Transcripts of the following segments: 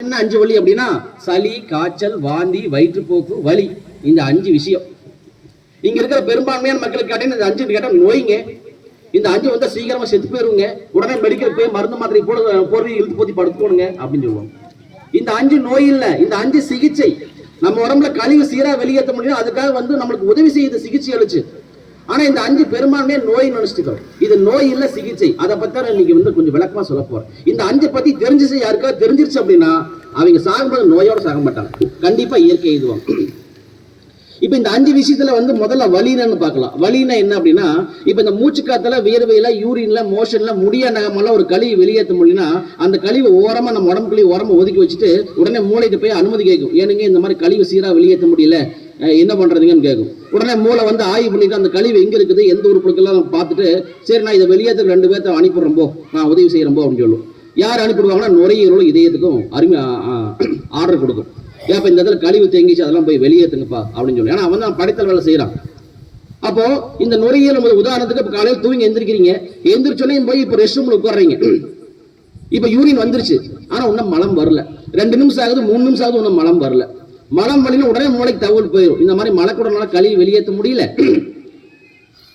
என்ன 5 வலி அப்படின்னா சளி, காய்ச்சல், வாந்தி, வயிற்றுப்போக்கு, வலி. இந்த 5 விஷயம் இங்க இருக்கிற பெரும்பான்மையான மக்களுக்கு கேட்டீங்கன்னா இந்த 5 கேட்டா நோய்ங்க. இந்த 5 வந்து சீக்கிரமா செத்து போயிருங்க, உடனே மெடிக்கல் போய் மருந்து மாத்திரை போடுறது இழுத்து போத்தி படுத்துக்கணுங்க அப்படின்னு சொல்லுவாங்க. இந்த 5 நோய் இல்ல, இந்த 5 சிகிச்சை. நம்ம உடம்புல கழிவு சீரா வெளியேற்ற முடியும், அதுக்காக வந்து நம்மளுக்கு உதவி செய்யுது சிகிச்சை அளிச்சு. ஆனா இந்த 5 பெரும்பான்மையா நோய் நினைச்சிட்டோம். இது நோய் இல்ல, சிகிச்சை. அதை பத்தி இன்னைக்கு வந்து கொஞ்சம் விளக்கமா சொல்ல போறேன். இந்த 5 பத்தி தெரிஞ்சிச்சு, யாருக்காவது தெரிஞ்சிருச்சு அப்படின்னா அவங்க சாகும்போது நோயோட சாக மாட்டாங்க, கண்டிப்பா இயற்கை எழுதுவாங்க. இப்ப இந்த 5 விஷயத்துல வந்து முதல்ல வலின்னு பார்க்கலாம். வலினா என்ன அப்படின்னா, இப்ப இந்த மூச்சு காத்துல, வியர்வையில, யூரின்ல, மோஷன்ல, முடிய நகமெல்லாம் ஒரு கழிவு வெளியேற்ற முடியும்னா அந்த கழிவு ஓரமா நம்ம உடம்புக்குள்ளே ஓரமா ஒதுக்கி வச்சுட்டு உடனே மூளைக்கு போய் அனுமதி கேட்கும். ஏனுங்க இந்த மாதிரி கழிவு சீரா வெளியேற்ற முடியல, என்ன பண்றதுங்கன்னு கேட்கும். உடனே மூளை வந்து ஆய்வு பண்ணிட்டு அந்த கழிவு எங்க இருக்குது, எந்த உறுப்புக்கெல்லாம் பார்த்துட்டு சரி நான் இதை வெளியேற்ற 2 பேர்த்த அனுப்பிடுறோம் போ, நான் உதவி செய்யறோம் போ அப்படின்னு சொல்லும். யார் அனுப்பிடுவாங்கன்னா நுரையீரலும் இதயத்துக்கும் ஆர்டர் கொடுக்கும். ஏப்ப இந்த இடத்துல கழிவு தேங்கிச்சு, அதெல்லாம் போய் வெளியேற்றுங்கப்பா அப்படின்னு சொல்லி. ஏன்னா அவன் தான் படைத்தல் வேலை செய்யறான். அப்போ இந்த நுரையீரல் உதாரணத்துக்கு இப்ப காலையில் தூங்கி எந்திரிக்கிறீங்க, எந்திரிச்சோன்னே போய் இப்ப ரெஸ்ட் ரூம்ல உட்கார்றீங்க. இப்ப யூரின் வந்துருச்சு, ஆனா இன்னும் மலம் வரல. 2 நிமிஷம் ஆகுது, 3 நிமிஷம் ஆகுது, இன்னும் மலம் வரல. மலம் வலின்னு உடனே மூளைக்கு தகவல் போயிடும், இந்த மாதிரி மலக்குடனால கழிவு வெளியேற்ற முடியல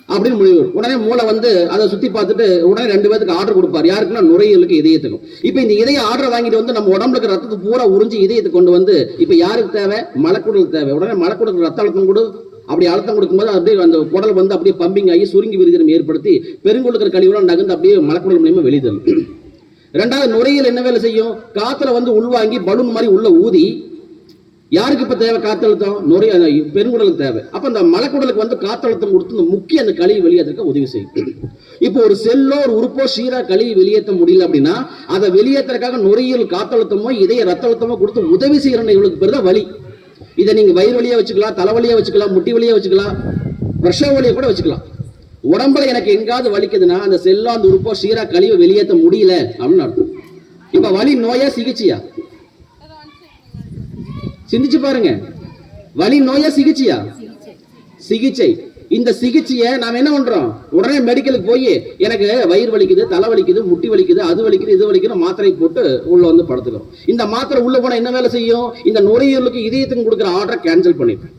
அப்படின்னு முடிவு. உடனே மூளை வந்து அதை சுத்தி பார்த்துட்டு உடனே 2 பேருக்கு ஆர்டர் கொடுப்பாரு. யாருக்குன்னா நுரையீரலுக்கு, இதயத்துக்கும். இப்ப இந்த இதய ஆர்டர் வாங்கிட்டு வந்து நம்ம உடம்புல ரத்தத்தை பூரா உறிஞ்சி இதயத்தை கொண்டு வந்து இப்ப யாருக்கு தேவை, மலக்குடலுக்கு தேவை. உடனே மலக்குடலுக்கு ரத்த அழுத்தம் கொடு, அப்படி அழுத்தம் கொடுக்கும்போது அப்படியே அந்த குடல் வந்து அப்படியே பம்பிங் ஆகி சுருங்கி விரிதனம் ஏற்படுத்தி பெருங்குழுக்கிற கழிவுலாம் நகர்ந்து அப்படியே மலக்குடல் மூலியமா வெளிதரும். 2வது நுரையீரல் என்ன வேலை செய்யும், காத்துல வந்து உள்வாங்கி பலூன் மாதிரி உள்ள ஊதி, யாருக்கு இப்ப தேவை காத்தழுத்தம், நுரைய பெருங்குடலுக்கு தேவை. அப்ப அந்த மலக்குடலுக்கு வந்து காத்தழுத்தம் கொடுத்து முக்கிய அந்த கழிவு வெளியேற்ற உதவி செய்யும். இப்போ ஒரு செல்லோ ஒரு உறுப்போ சீரா கழிவு வெளியேற்ற முடியல அப்படின்னா அதை வெளியேற்றதுக்காக நுரையீரல் காத்தழுத்தமோ இதய ரத்த அழுத்தமோ கொடுத்து உதவி செய்யற இவளுக்கு பேர் தான் வலி. இதை நீங்க வயிறு வலியா வச்சுக்கலாம், தலைவலியா வச்சுக்கலாம், முட்டி வலியா வச்சுக்கலாம், பிரசவ வலியா கூட வச்சுக்கலாம். உடம்புல எனக்கு எங்காவது வலிக்குதுன்னா அந்த செல்லோ அந்த உறுப்போ சீரா கழிவு வெளியேற்ற முடியல அப்படின்னு அர்த்தம். இப்ப வலி நோயா சிகிச்சையா? சிந்திச்சு பாருங்க, வலி நோயா சிகிச்சையா? சிகிச்சை. இந்த சிகிச்சையை நாம என்ன பண்றோம், உடனே மெடிக்கலுக்கு போய் எனக்கு வயிறு வலிக்குது, தலை வலிக்குது, முட்டி வலிக்குது, அது வலிக்குது, இது வலிக்குது, மாத்திரை போட்டு உள்ள வந்து படுத்துக்கிறோம். இந்த மாத்திரை உள்ள போனா என்ன வேலை செய்யும், இந்த நுரையீரலுக்கு இதயத்துக்கு கொடுக்குற ஆர்டரை கேன்சல் பண்ணிடும்.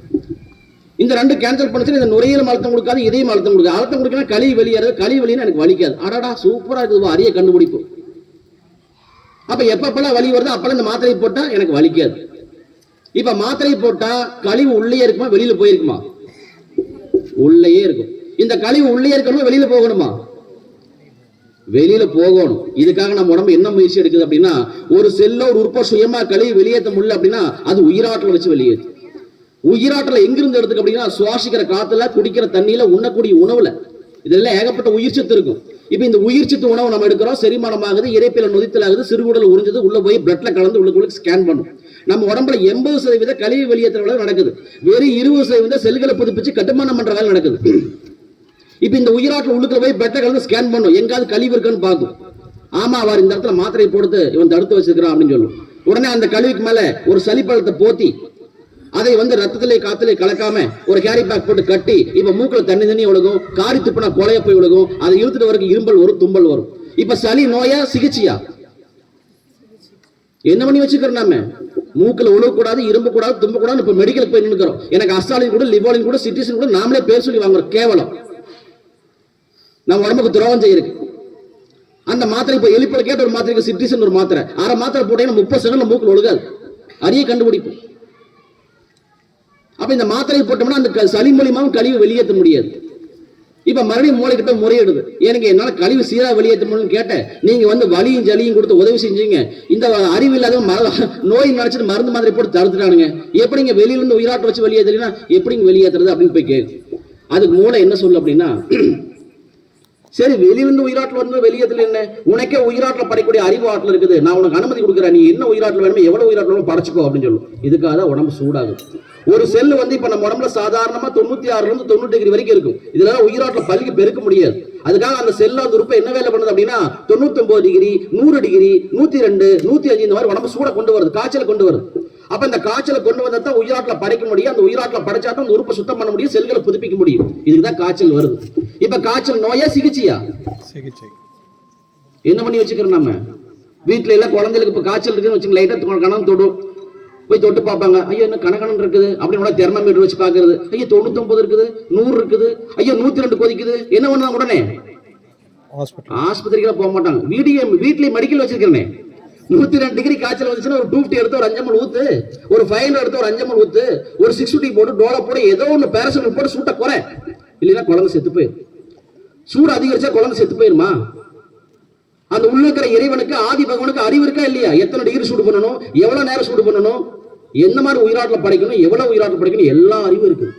இந்த 2 கேன்சல் பண்ணிச்சு, இந்த நுரையீரல் அழுத்தம் கொடுக்காது, இதயம் அழுத்தம் கொடுக்காது. அழுத்தம் கொடுக்கணும் கழிவு வெளியேறது, கழிவு வெளியே எனக்கு வலிக்காது. அடாடா சூப்பரா இருக்குது, அரிய கண்டுபிடிப்பு. அப்ப எப்பப்பெல்லாம் வலி வருது அப்பெல்லாம் இந்த மாத்திரை போட்டா எனக்கு வலிக்காது. இப்ப மாத்திரை போட்டா கழிவு உள்ளே இருக்குமா, வெளியில போயிருக்குமா? உள்ளே இருக்கும். இந்த கழிவு உள்ளே இருக்கணுமா, வெளியில போகணுமா? வெளியில போகணும். இதுக்காக நம்ம உடம்பு என்ன முயற்சி எடுக்குது அப்படின்னா, ஒரு செல்ல ஒரு உறுப்பை சுயமா கழிவு வெளியேற்ற முடியல அப்படின்னா அது உயிராற்றலை வச்சு வெளியேற்று. உயிராற்றலை எங்கிருந்து எடுத்துக்க அப்படின்னா சுவாசிக்கிற காத்துல, குடிக்கிற தண்ணியில, உண்ணக்கூடிய உணவுல, இதெல்லாம் ஏகப்பட்ட உயிர் சத்து இருக்கும். இப்ப இந்த உயிர் சத்து உணவு நம்ம எடுக்கிறோம், செரிமானம் ஆகுது, இறைப்பில நொதித்தல் ஆகுது, சிறுகுடல் உறிஞ்சது உள்ள போய் பிளட்ல கலந்து உள்ளுக்குள்ள ஸ்கேன் பண்ணும். நம்ம உடம்புல 80% கழிவு வெளியேற்ற வேலை நடக்குது. வெறும் 20% செல்களை புதுப்பிச்சு கட்டுமானம் பண்ற வேலை நடக்குது. இப்ப இந்த உயிராற்றல் உள்ளுக்குள்ள போய் பிளட்ல கலந்து ஸ்கேன் பண்ணும், எங்காவது கழிவு இருக்குன்னு பார்க்கும். ஆமா அவர் இந்த இடத்துல மாத்திரை போடுத்து இவன் தடுத்து வச்சிருக்கான் அப்படின்னு சொல்லும். உடனே அந்த கழிவுக்கு மேல ஒரு சளிப்பழத்தை போத்தி அதை வந்து ரத்தத்திலே காத்திலே கலக்காம ஒரு கேரி பேக் போட்டு கட்டி, இப்ப மூக்குல தண்ணி ஒழுகும், காரி துப்புனா கொலைய போய் ஒழுகும், அதை இழுத்துட்டு வரைக்கும் இரும்பல் வரும், தும்பல் வரும். இப்ப சளி நோயா சிகிச்சையா? என்ன பண்ணி வச்சுக்கிறோம், நாம மூக்குல ஒழுகக்கூடாது, இரும்ப கூடாது, தும்ப கூடாது. இப்ப மெடிக்கலுக்கு போய் நின்னுக்கிறோம், எனக்கு அஸ்டாலின் கூட, லிவோலின் கூட, சிட்டிசன் கூட நாமளே பேர் சொல்லி வாங்குறோம். கேவலம், நம்ம உடம்புக்கு துரோகம் செய்யிருக்கு. அந்த மாத்திரை இப்ப எலிப்பல கேட்ட ஒரு மாத்திரைக்கு சிட்டிசன் ஒரு மாத்திரை, அரை மாத்திரை போட்டீங்கன்னா 30 செகண்ட்ல மூக்குல ஒழுகாது. அரிய கண்டுபிடிப்பு. அப்ப இந்த மாத்திரை போட்டோம்னா அந்த சளி மூலியமாவும் கழிவு வெளியேற்ற முடியாது. இப்ப மறுபடியும் மூளைக்கு போய் முறையிடுது, எனக்கு என்னால கழிவு சீரா வெளியேற்ற முடியும்னு கேட்ட, நீங்க வந்து வலியும் ஜலியும் கொடுத்து உதவி செஞ்சீங்க, இந்த அறிவு இல்லாத நோய் நினைச்சிட்டு மருந்து மாதிரி போட்டு தடுத்துட்டானுங்க, எப்படிங்க வெளியில இருந்து உயிராட்டு வச்சு வெளியேற்றா எப்படிங்க வெளியேற்றுறது அப்படின்னு போய் கேட்கு. அதுக்கு மூளை என்ன சொல்லு அப்படின்னா, சரி வெளியிலிருந்து உயிராற்றல் வந்து வெளியேற்றல என்ன, உனக்கே உயிராற்றல் படைக்கூடிய அறிவு ஆற்றல் இருக்குது, நான் உனக்கு அனுமதி கொடுக்குறேன், நீ என்ன உயிராற்றல் வேணுமோ எவ்வளவு உயிராற்றலும் படைச்சுக்கோ அப்படின்னு சொல்லும். இதுக்காக தான் உடம்பு சூடாகும். ஒரு செல் வந்து இப்ப நம்ம உடம்புல சாதாரணமா 96 இருந்து 90 டிகிரி வரைக்கும் இருக்கும். இதுல உயிராற்றல் பல்கி பெருக்க முடியாது. அதுக்காக அந்த செல்ல அந்த உறுப்பு என்ன வேலை பண்ணுது அப்படின்னா 99 டிகிரி, 100 டிகிரி, 102, 105 இந்த மாதிரி உடம்பு சூட கொண்டு வருது, காய்ச்சலை கொண்டு வருது. அப்ப இந்த காய்ச்சலை கொண்டு வந்தா தான் உயிராற்றலை படைக்க முடியும். அந்த உயிராற்றலை படைச்சா தான் அந்த உறுப்பை சுத்தம் பண்ண முடியும், செல்களை புதுப்பிக்க முடியும். இதுக்குதான் காய்ச்சல் வருது. இப்ப காய்ச்சல் நோயா சிகிச்சையா? சிகிச்சை. என்ன பண்ணி வச்சுக்கிறோம், நம்ம வீட்டுல எல்லாம் குழந்தைகளுக்கு இப்ப காய்ச்சல் இருக்குன்னு வச்சுங்க, லைட்டா கணம் தொடும், போய் தொட்டு பார்ப்பாங்க, ஐயோ என்ன கணக்கணன் இருக்குது அப்படின்னு தெர்மோமீட்டர் வச்சு பாக்குறது, ஐயோ 99 இருக்குது, 100 இருக்குது, ஐயோ 102 கொதிக்குது, என்ன பண்ணுவாங்க உடனே ஆஸ்பத்திரிக்கெல்லாம் போக மாட்டாங்க, வீட்லயே மெடிக்கல் வச்சிருக்கிறேன், 102 டிகிரி காய்ச்சல் வந்துச்சுன்னா ஒரு 250 எடுத்து ஒரு 5 ml ஊத்து, ஒரு 500 எடுத்து ஒரு 5 ml ஊத்து, ஒரு 650 போட்டு டோலா போட, ஏதோ ஒண்ணு பேராசிட்டமால் போட்டு சூட்ட குறை, இல்லைன்னா குழந்தை செத்து போயிடும். சூடு அதிகரிச்சா குழந்தை செத்து போயிருமா? அந்த உள்ள இருக்கிற இறைவனுக்கு, ஆதி பகவானுக்கு அறிவு இருக்கா இல்லையா? எத்தனை டிகிரி சூடு பண்ணணும், எவ்வளவு நேரம் சூடு பண்ணணும், எந்த மாதிரி உயிராட்டில் படைக்கணும், எவ்வளவு உயிராட்டில் படைக்கணும், எல்லா அறிவும் இருக்குது.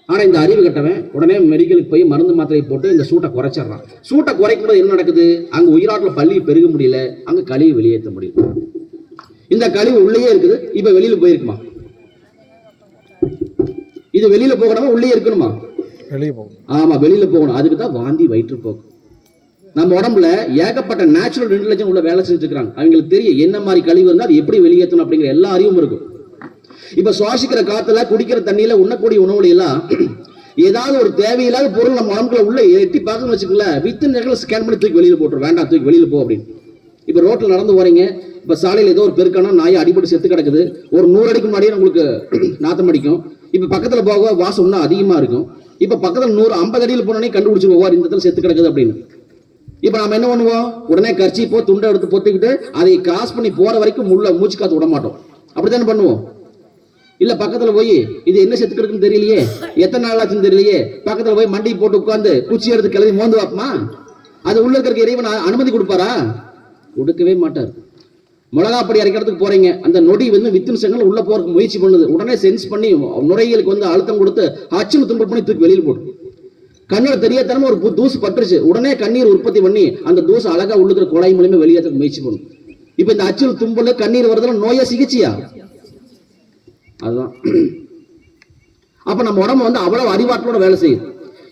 ஆனா இந்த அறிவு கட்டவன் உடனே மெடிக்கலுக்கு போய் மருந்து மாத்திரை போட்டு இந்த சூட்டை குறைச்சிடறான். சூட்டை குறைக்கும் போது என்ன நடக்குது? அங்க உயிராட்டில் பள்ளி பெருக முடியல, அங்க கழிவு வெளியேற்ற முடியல. இந்த கழிவு உள்ளேயே இருக்குது, இப்ப வெளியில போயிருக்குமா? இது வெளியில போகணுமா உள்ளே இருக்கணுமா? வெளியே போகணும். ஆமா, வெளியில போகணும். அதுக்கு தான் வாந்தி வயிற்றுப்போக்கு. நம்ம உடம்புல ஏகப்பட்ட நேச்சுரல் இன்டெலிஜென்ஸ் உள்ள வேலை செஞ்சுட்டு இருக்காங்க. அவங்களுக்கு தெரியும் என்ன மாதிரி கழிவு இருந்தால் அது எப்படி வெளியேற்றணும் அப்படிங்கிற எல்லா அறிவும் இருக்கும். இப்ப சுவாசிக்கிற காத்துல, குடிக்கிற தண்ணியில, உண்ணக்கூடிய உணவுல எல்லாம் ஏதாவது ஒரு தேவையில்லாத பொருள் நம்ம உடம்புல உள்ள எட்டி பார்க்கணும்னு வச்சுக்கல, வித்தின் செகண்ட்ல ஸ்கேன் பண்ணி தூக்கி வெளியில போட்டுரும், வேண்டாம் தூக்கி வெளியில போ அப்படின்னு. இப்ப ரோட்ல நடந்து போறீங்க, இப்ப சாலையில ஏதோ ஒரு பெருக்கான நாய் அடிபட்டு செத்து கிடக்குது, ஒரு 100 அடிக்கு முன்னாடியே உங்களுக்கு நாத்தம் அடிக்கும். இப்ப பக்கத்துல போக வாசம் இன்னும் அதிகமா இருக்கும். இப்ப பக்கத்துல 150 அடியில் போனோடனே கண்டுபிடிச்சு போவார் இந்த இடத்துல செத்து கிடக்குது அப்படின்னு. இப்ப நாம என்ன பண்ணுவோம்? உடனே கர்ச்சீப்போ துண்டை எடுத்து பொத்திக்கிட்டு அதை கிராஸ் பண்ணி போற வரைக்கும் மூச்சு காத்து விட மாட்டோம். அப்படித்தானே பண்ணுவோம்? இல்ல பக்கத்துல போய் இது என்ன செத்து கிடக்குன்னு தெரியலையே, எத்தனை நாள் ஆச்சுன்னு தெரியலையே, பக்கத்துல போய் மண்டி போட்டு உட்கார்ந்து குச்சி எடுத்து கிளம்பி மோந்து வாப்பமா? அது உள்ள இருக்கிற இறைவன் அனுமதி கொடுப்பாரா? கொடுக்கவே மாட்டார். மிளகாப்படி அரைக்கிறதுக்கு போறீங்க, அந்த நொடி வித்தின் செகண்ட் உள்ள போறதுக்கு முயற்சி பண்ணுது, உடனே சென்ஸ் பண்ணி நுரையீரலுக்கு அழுத்தம் கொடுத்து அச்சுன்னு தும்பல் பண்ணி தூக்கி வெளியில் போடும். கண்ணீர் தெரியாதனமா ஒரு தூசு பட்டுருச்சு, உடனே கண்ணீர் உற்பத்தி பண்ணி அந்த தூசு அழகா உள்ளுக்கிற குழாய் மூலமே வெளியேற்ற முயற்சி பண்ணும். இப்ப இந்த அச்சுல் தும்பல் கண்ணீர் வருதுல நோயா சிகிச்சையா? அதுதான். அப்ப நம்ம உடம்பு அவ்வளவு அறிவாற்றலோட வேலை செய்யுது.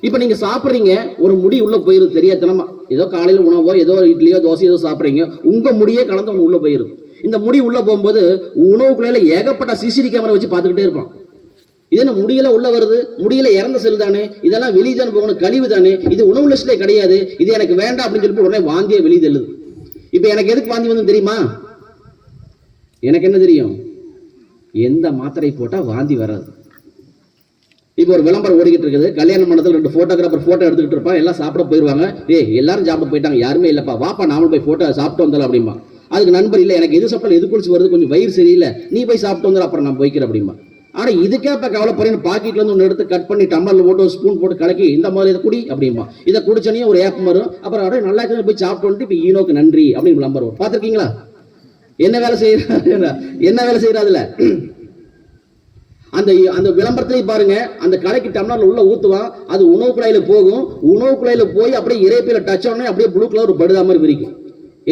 இப்ப நீங்க சாப்பிடுறீங்க, ஒரு முடி உள்ள போயிருது தெரியாதனமா, ஏதோ காலையில உணவோ ஏதோ இட்லியோ தோசையோ ஏதோ சாப்பிடுறீங்க, உங்க முடியே கலந்து ஒண்ணு உள்ள போயிருது. இந்த முடி உள்ள போகும்போது உணவுக்குள்ள ஏகப்பட்ட சிசிடி கேமரா வச்சு பார்த்துக்கிட்டே இருப்பான். இது என்ன முடியல உள்ள வருது, முடியல இறந்த செல் தானே, இதெல்லாம் வெளியே போகணும், கழிவு தானே, இது உணவு லிஸ்ட்லே கிடையாது, இது எனக்கு வேண்டாம் அப்படின்னு சொல்லி உடனே வாந்தியே வெளியே தள்ளுது. இப்ப எனக்கு எதுக்கு வாந்தி வந்து தெரியுமா? எனக்கு என்ன தெரியும்? எந்த மாத்திரை போட்டா வாந்தி வராது. இப்ப ஒரு விளம்பரம் ஓடிக்கிட்டு இருக்குது, கல்யாண மண்டபத்தில் 2 போட்டோகிராஃபர் போட்டோ எடுத்துக்கிட்டு இருப்பான், எல்லாம் சாப்பிட போயிருவாங்க, எல்லாரும் சாப்பிட போயிட்டாங்க, யாருமே இல்லப்பா, வாப்பா நாமளும் போய் போட்டோ சாப்பிட்டு வந்தாலும் அப்படிமா. அதுக்கு நண்பர் இல்ல, எனக்கு எது சாப்பிட்டாலும் எது குளிச்சு வருது, கொஞ்சம் வயிறு சரியில்லை, நீ போய் சாப்பிட்டு வந்தாலும் அப்புறம் நான் போய்க்கிறேன் அப்படிமா. ஆனா இதுக்கே இப்ப கவலைப்படுறேன், பாக்கெட்ல இருந்து ஒன்று எடுத்து கட் பண்ணி டம்ளர்ல போட்டு ஒரு ஸ்பூன் போட்டு கலக்கி இந்த மாதிரி இதை குடி அப்படிமா. இதை குடிச்சனே ஒரு ஏப்பம் வரும், அப்புறம் அப்படியே நல்லா போய் சாப்பிட்டு வந்துட்டு இப்ப ஈனோக்கு நன்றி அப்படின்னு நம்பர் வரும். பாத்திருக்கீங்களா? என்ன வேலை செய்யற, என்ன வேலை செய்யறாதுல அந்த அந்த விளம்பரத்திலே பாருங்க, அந்த கலக்கி டம்ளர்ல உள்ள ஊத்துவான், அது உணவு குழாயில போகும், உணவு குழாயில போய் அப்படியே இறைப்பையில டச் ஆனே அப்படியே ப்ளூ கலர் ஒரு படுதா மாதிரி விரிக்கும்.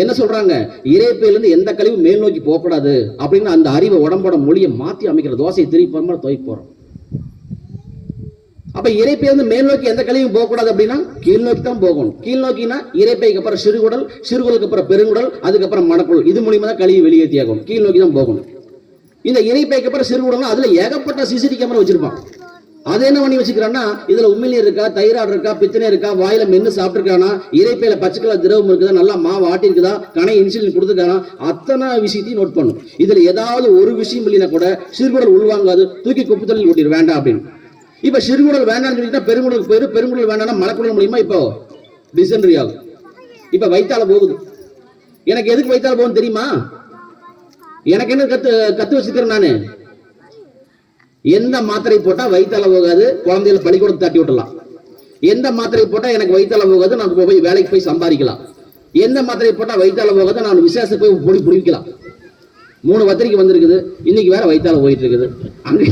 என்ன சொல்றாங்க? இறைப்பையில இருந்து எந்த கழிவு மேல் நோக்கி போகக்கூடாது அப்படின்னு அந்த அறிவை உடம்போட மொழியை மாத்தி அமைக்கிற, தோசையை திருப்பி போற துவைக்க போறோம். அப்ப இறைப்பை மேல் நோக்கி எந்த கழிவும் போகக்கூடாது அப்படின்னா கீழ் நோக்கி தான் போகணும். கீழ் நோக்கினா இறைப்பைக்கு அப்புறம் சிறுகுடல், சிறுகுடலுக்கு அப்புறம் பெருங்குடல், அதுக்கப்புறம் மடக்குடல், இது மூலியமா தான் கழிவு வெளியேற்றி ஆகும். கீழ் நோக்கி தான் போகணும். இந்த இறைப்பைக்கு அப்புறம் சிறுகுடல், அதுல ஏகப்பட்ட சிசிடி கேமரா வச்சிருப்பான். அது என்ன பண்ணி வச்சுக்கிறான்னா, இதுல உமிழ்நீர் இருக்கா, தைராய்டு இருக்கா, பித்தனை இருக்கா, வாயில மென்னு சாப்பிட்டுருக்கானா, இறைப்பையில பச்சை கலர் திரவம் இருக்குதா, நல்லா மாவு ஆட்டி இருக்குதா, கணை இன்சுலின் கொடுத்துருக்கானா, அத்தனை விஷயத்தையும் நோட் பண்ணும். இதுல ஏதாவது ஒரு விஷயம் இல்லைன்னா கூட சிறுகுடல் உள்வாங்காது, தூக்கி குப்பை தள்ளி ஓட்டிடு வேண்டாம் அப்படின்னு. இப்ப சிறுகுடல் வேண்டாம்னு சொல்லிட்டா பெருங்குடலுக்கு போயிரு, பெருங்குடல் வேண்டாம்னா மலக்குடல் மூலியமா இப்போ டிசென்ட்ரி ஆகும். இப்ப வயித்தால போகுது. எனக்கு எதுக்கு வயித்தால போகுதுன்னு தெரியுமா? எனக்கு என்ன கத்து வச்சுக்கிறேன் நானு, எந்த மாத்திரை போட்டா வயித்தால போகாது, குழந்தைகளை பள்ளிக்கூடத்தை தட்டி விட்டலாம். எந்த மாத்திரை போட்டா எனக்கு வயித்தால போகாது, நான் போய் வேலைக்கு போய் சம்பாதிக்கலாம். எந்த மாத்திரை போட்டா வயித்தால போகாது, நான் விசேஷத்துக்கு போய் பொடி பிடிக்கலாம். 3 பத்திரிக்கை வந்திருக்குது, இன்னைக்கு வேற வயித்தால போயிட்டு இருக்குது. அங்கே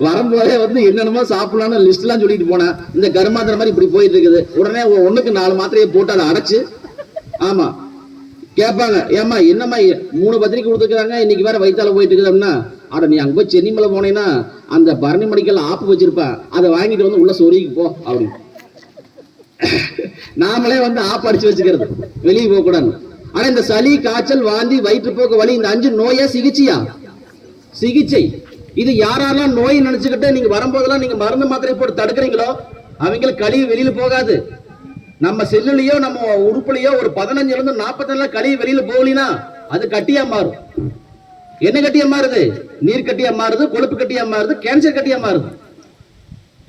வரும்போதே என்னென்னமோ சாப்பிடலாம்னு லிஸ்ட் எல்லாம் சொல்லிட்டு போனேன், இந்த கருமாத்திர மாதிரி இப்படி போயிட்டு இருக்குது. உடனே 1க்கு 4 மாத்திரையை போட்டு அதை அடைச்சு, ஆமா கேட்பாங்க, ஏமா என்னம்மா 3 பத்திரிக்கை கொடுத்துருக்காங்க, இன்னைக்கு வேற வயித்தால போயிட்டு இருக்குது அப்படின்னா, ஆட நீ அங்க போய் சென்னிமலை போனேன்னா அந்த பரணி மடிக்கல் ஆப்பு வச்சிருப்பேன், அதை வாங்கிட்டு உள்ள சொருகிக்கு போ அப்படின்னு. நாமளே ஆப்பு அடிச்சு வச்சுக்கிறது, வெளியே போக கூடாது. ஆனா இந்த சளி, காய்ச்சல், வாந்தி, வயிற்றுப்போக்கு, வலி, இந்த 5 நோயா சிகிச்சையா? சிகிச்சை. இது யாரெல்லாம் நோய் நினைச்சுக்கிட்டு நீங்க வரும்போதெல்லாம் நீங்க மருந்து மாத்திரை போட்டு தடுக்கிறீங்களோ அவங்களுக்கு கழிவு வெளியில போகாது. நம்ம செல்லுலயோ நம்ம உறுப்புலயோ ஒரு 15 இருந்து 40 கழிவு வெளியில போகலினா அது கட்டியா மாறும். என்ன கட்டியா மாறுது? நீர் கட்டியா மாறுது, கொழுப்பு கட்டியா மாறுது, கேன்சர் கட்டியா மாறுது.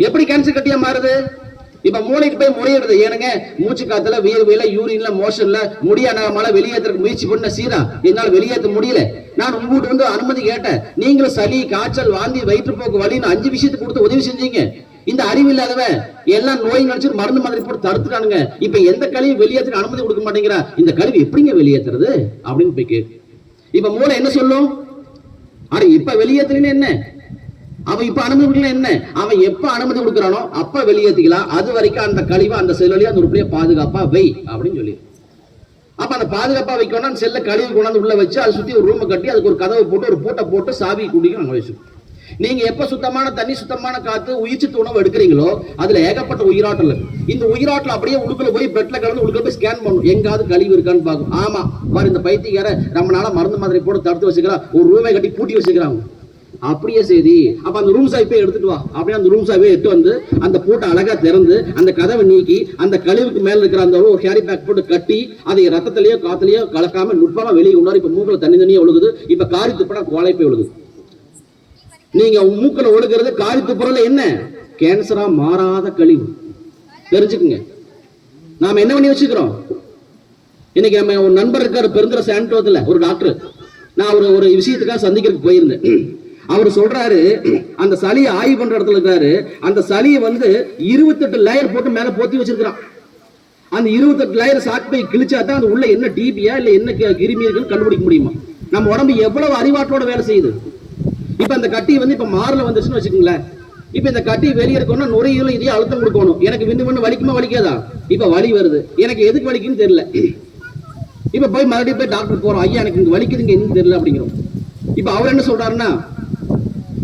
எப்படி கேன்சர் கட்டியா மாறுது? இப்ப மூளைக்கு போய் முறையிடுது. ஏனுங்க மூச்சு காத்துல வியர்வையில யூரின்ல மோஷன்ல முடியாமல வெளியேற்றுறதுக்கு முயற்சி பண்ண சீரா என்னால வெளியேற்ற முடியல. நான் உங்ககிட்ட வந்து அனுமதி கேட்டேன். நீங்களும் சளி, காய்ச்சல், வாந்தி, வயிற்றுப்போக்கு, வலின்னு 5 விஷயத்துக்கு கொடுத்து உதவி செஞ்சீங்க. இந்த அறிவு இல்லாதவன் எல்லாம் நோய் நினைச்சு மருந்து மாதிரி போட்டு தடுத்துட்டானுங்க. இப்ப எந்த கழிவு வெளியேற்ற அனுமதி கொடுக்க மாட்டேங்கிறா. இந்த கழிவு எப்படிங்க வெளியேற்றுறது அப்படின்னு போய் கேட்கு. இப்ப மூளை என்ன சொல்லும்? அட இப்ப வெளியேற்றலன்னு என்ன, அவன் இப்ப அனுமதி கொடுக்கல என்ன, அவன் எப்ப அனுமதி கொடுக்கறானோ அப்ப வெளியேற்றிக்கலாம். அது வரைக்கும் அந்த கழிவை அந்த செல்லையே அந்த உறுப்பிலேயே பாதுகாப்பா வை அப்படின்னு சொல்லி. அப்ப அந்த பாதுகாப்பா வைக்கணும். அந்த செல்ல கழிவு கொண்டாந்து உள்ள வச்சு அதை சுத்தி ஒரு ரூமை கட்டி அதுக்கு ஒரு கதவை போட்டு ஒரு பூட்டை போட்டு சாவி குடிக்க நாங்க வச்சு. நீங்க எப்ப சுத்தமான தண்ணி, சுத்தமான காத்து, உயிர்ச்சத்து உணவு எடுக்கிறீங்களோ அதுல ஏகப்பட்ட உயிராற்றல். இந்த உயிராற்றல் அப்படியே உடுக்குல போய் பெட்ல கலந்து உடுக்குல போய் ஸ்கேன் பண்ணும். எங்காவது கழிவு இருக்கான்னு பார்க்கும். ஆமா பாரு இந்த பைத்தியக்கார ரொம்ப நாளா மருந்து மாதிரி போட்டு தடுத்து வச்சுக்கிறான், ஒரு ரூமை கட்டி பூட்டி வச்சுக்கிறாங்க. அப்படியே சரி, அப்ப அந்த ரூம் சாவி போய் எடுத்துட்டு வா அப்படியே அந்த ரூம் சாவியை எடுத்து வந்து அந்த பூட்டை அழகா திறந்து அந்த கதவை நீக்கி அந்த கழிவுக்கு மேல இருக்கிற அந்த ஒரு கேரி பேக் போட்டு கட்டி அதை ரத்தத்திலேயோ காத்துலயோ கலக்காம நுட்பமா வெளியே கொண்டாரு. இப்ப மூக்குல தனியா ஒழுகுது. இப்ப காரி துப்புனா கோலை போய் ஒழுகுது. நீங்க மூக்குல ஒழுகிறது காரி துப்புறல என்ன கேன்சரா மாறாத கழிவு. தெரிஞ்சுக்குங்க. நாம என்ன பண்ணி வச்சுக்கிறோம்? இன்னைக்கு நம்ம ஒரு நண்பர் இருக்காரு பெருந்துறை சாண்டோத்துல ஒரு டாக்டர். நான் ஒரு விஷயத்துக்காக சந்திக்கிறதுக்கு போயிருந்தேன். அவர் சொல்றாரு அந்த சளியை ஆய்வு பண்ற இடத்துல இருக்காரு. அந்த சளியை வந்து 28 லேயர் போட்டு மேல போத்தி வச்சிருக்கான். அந்த 28 லேயர் சாக்கு போய் கிழிச்சா தான் அது உள்ள என்ன டிபியா இல்ல என்ன கிருமி இருக்குன்னு கண்டுபிடிக்க முடியுமா? நம்ம உடம்பு எவ்வளவு அறிவாற்றோட வேலை செய்யுது. இப்ப அந்த கட்டி வந்து இப்ப மாறல வந்துச்சுன்னு வச்சுக்கோங்களேன். இப்ப இந்த கட்டி வெளியே இருக்கணும்னா நுரையீரல இதையே அழுத்தம் கொடுக்கணும். எனக்கு விண்ணு வலிக்குமா வலிக்காதா? இப்ப வலி வருது. எனக்கு எதுக்கு வலிக்குன்னு தெரியல. இப்ப போய் மறுபடியும் போய் டாக்டர் போறோம். ஐயா எனக்கு இங்க வலிக்குதுங்க என்னன்னு தெரியல அப்படிங்கிறோம். இப்ப அவர் என்ன சொல்றாருன்னா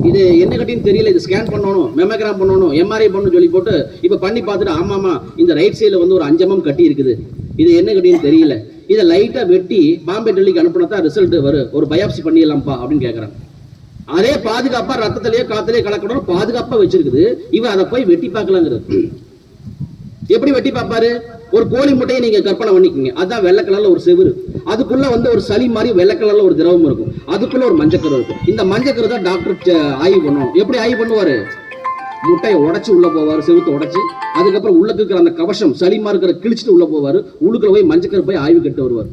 இது என்ன கட்டின்னு தெரியல, இது ஸ்கேன் பண்ணணும், மெமோகிராம் பண்ணணும், எம்ஆர்ஐ பண்ணணும் சொல்லி போட்டு இப்ப பண்ணி பார்த்துட்டு ஆமாமா இந்த ரைட் சைடுல வந்து ஒரு 5 mm கட்டி இருக்குது, இது என்ன கட்டின்னு தெரியல, இதை லைட்டா வெட்டி பாம்பே டெல்லிக்கு அனுப்பினா ரிசல்ட் வரும், ஒரு பயாப்சி பண்ணிடலாம்ப்பா அப்படின்னு கேட்கறாங்க. அதே பாதுகாப்பா ரத்தத்திலேயே காத்திலேயே கலக்கணும் பாதுகாப்பா வச்சிருக்குது. இவன் அதை போய் வெட்டி பார்க்கலாங்கிறது. எப்படி வெட்டி பார்ப்பாரு? ஒரு கோழி முட்டையை நீங்க கற்பனை பண்ணிக்கீங்க. அதுதான் வெள்ளை கலர்ல ஒரு செவுரு. அதுக்குள்ள வந்து ஒரு சளி மாதிரி வெள்ளை கலர்ல ஒரு திரவம் இருக்கும். அதுக்குள்ள ஒரு மஞ்சக்கரு இருக்கும். இந்த மஞ்சக்கரு தான் டாக்டர் ஆய்வு பண்ணுவோம். எப்படி ஆய்வு பண்ணுவாரு? முட்டையை உடைச்சு உள்ள போவாரு, செவுத்தை உடைச்சு. அதுக்கப்புறம் உள்ள இருக்கிற அந்த கவசம் சளிமா இருக்கிற கிழிச்சிட்டு உள்ள போவாரு. உள்ளுக்குள்ள போய் மஞ்சக்கரு போய் ஆய்வு கட்டு வருவார்.